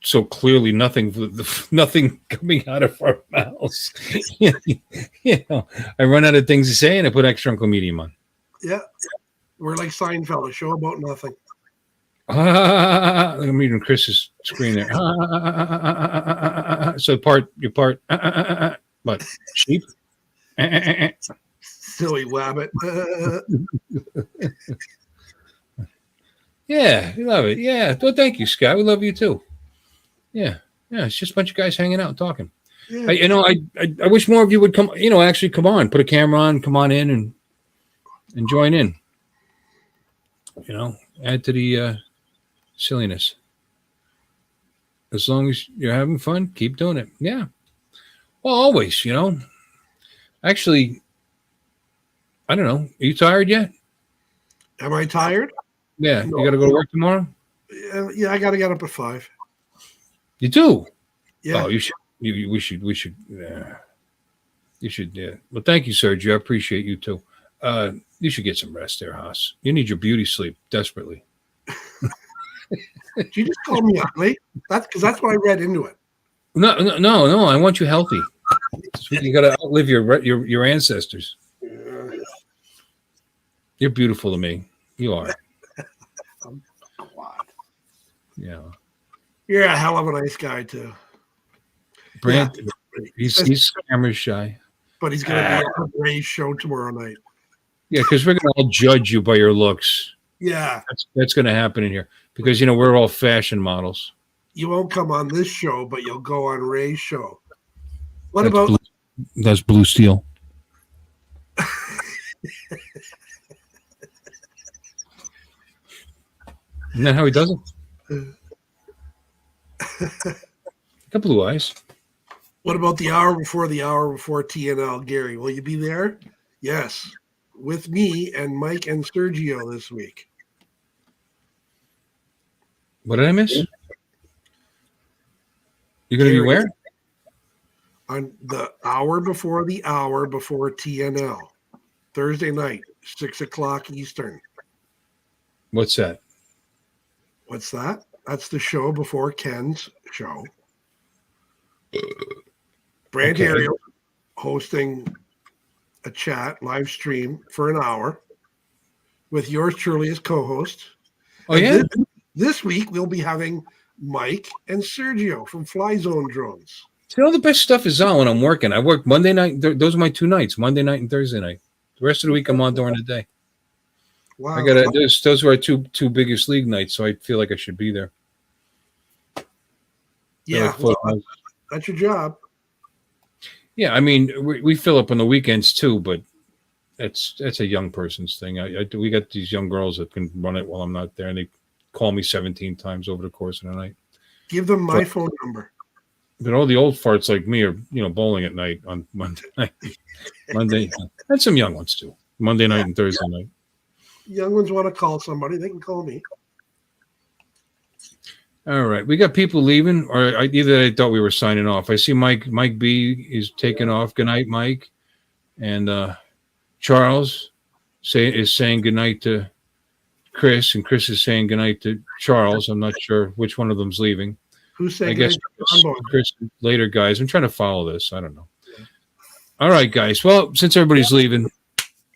so clearly nothing coming out of our mouths. I run out of things to say and I put extra Uncle Medium on. Yeah. We're like Seinfeld, a show about nothing. I'm reading Chris's screen there. So your part. What? Sheep? Silly wabbit. Yeah, we love it. Yeah. Well, thank you, Scott. We love you too. Yeah. Yeah. It's just a bunch of guys hanging out and talking. Yeah. I wish more of you would come, actually come on, put a camera on, come on in and join in. Add to the silliness. As long as you're having fun, keep doing it. Yeah. Well, always, Actually, I don't know. Are you tired yet? Am I tired? Yeah. No. You got to go to work tomorrow? Yeah, I got to get up at 5. You do? Yeah. Oh, you should. We should. Yeah. You should. Yeah. Well, thank you, Sergio. I appreciate you too. You should get some rest there, Haas. You need your beauty sleep desperately. You just called me ugly. That's what I read into it. No. I want you healthy. You got to outlive your ancestors. You're beautiful to me. You are. Yeah. You're a hell of a nice guy too. Brand, he's camera shy. But he's going to be on Ray's show tomorrow night. Yeah, because we're going to all judge you by your looks. Yeah. That's going to happen in here because we're all fashion models. You won't come on this show, but you'll go on Ray's show. That's Blue Steel. Isn't that how he does it? Got blue eyes. What about the hour before TNL, Gary? Will you be there? Yes. With me and Mike and Sergio this week. What did I miss? You're going to be where? On the hour before TNL. Thursday night, 6 o'clock Eastern. What's that? What's that? That's the show before Ken's show. Brant Ariel hosting a chat live stream for an hour with yours truly as co-host. Oh, yeah? This week we'll be having Mike and Sergio from Fly Zone Drones. See, all the best stuff is on when I'm working. I work Monday night. Those are my 2 nights, Monday night and Thursday night. The rest of the week I'm on during the day. Wow. I got those are our two biggest league nights, so I feel like I should be there. Yeah, that's your job. Yeah, I mean, we fill up on the weekends too, but that's a young person's thing. We got these young girls that can run it while I'm not there, and they call me 17 times over the course of the night. Give them my phone number. But all the old farts like me are, bowling at night on Monday night. Monday, and some young ones too. Monday night and Thursday night. Young ones want to call somebody, they can call me. All right, we got people leaving, or either I thought we were signing off. I see Mike B is taking off. Good night, Mike, and Charles is saying good night to Chris, and Chris is saying good night to Charles. I'm not sure which one of them's leaving. Who's saying? I guess Chris later, guys. I'm trying to follow this. I don't know. All right, guys. Well, since everybody's leaving,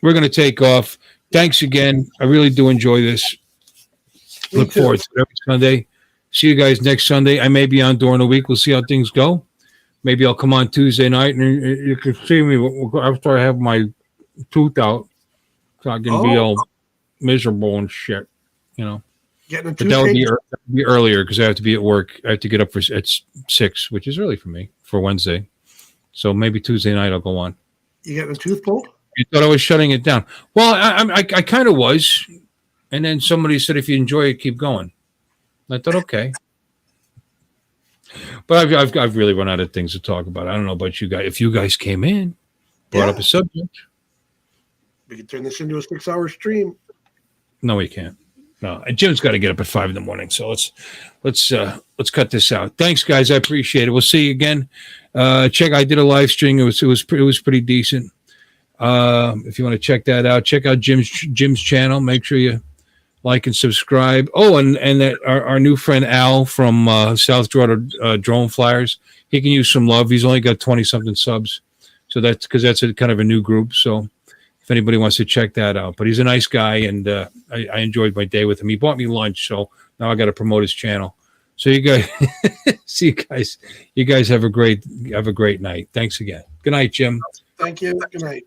we're going to take off. Thanks again. I really do enjoy this. Look forward to it every Sunday. See you guys next Sunday. I may be on during the week. We'll see how things go. Maybe I'll come on Tuesday night, and you can see me after I have my tooth out, so I can be all miserable and shit, Getting a But that would be earlier because I have to be at work. I have to get up at 6, which is early for me for Wednesday. So maybe Tuesday night I'll go on. You getting a tooth pulled? You thought I was shutting it down. Well, I kind of was. And then somebody said, if you enjoy it, keep going. I thought, okay. But I've really run out of things to talk about. I don't know about you guys. If you guys came in, brought up a subject. We could turn this into a 6-hour stream. No, we can't. No, Jim's got to get up at 5 a.m. So let's cut this out. Thanks, guys. I appreciate it. We'll see you again. I did a live stream. It was pretty decent. If you want to check that out, check out Jim's channel. Make sure you like and subscribe. Oh, and that our new friend Al from South Florida Drone Flyers, he can use some love. He's only got 20-something subs, so that's because that's a kind of a new group. So if anybody wants to check that out, but he's a nice guy, and I enjoyed my day with him. He bought me lunch, so Now I got to promote his channel. So you guys, see you guys. You guys have a great night. Thanks again. Good night, Jim. Thank you. Good night.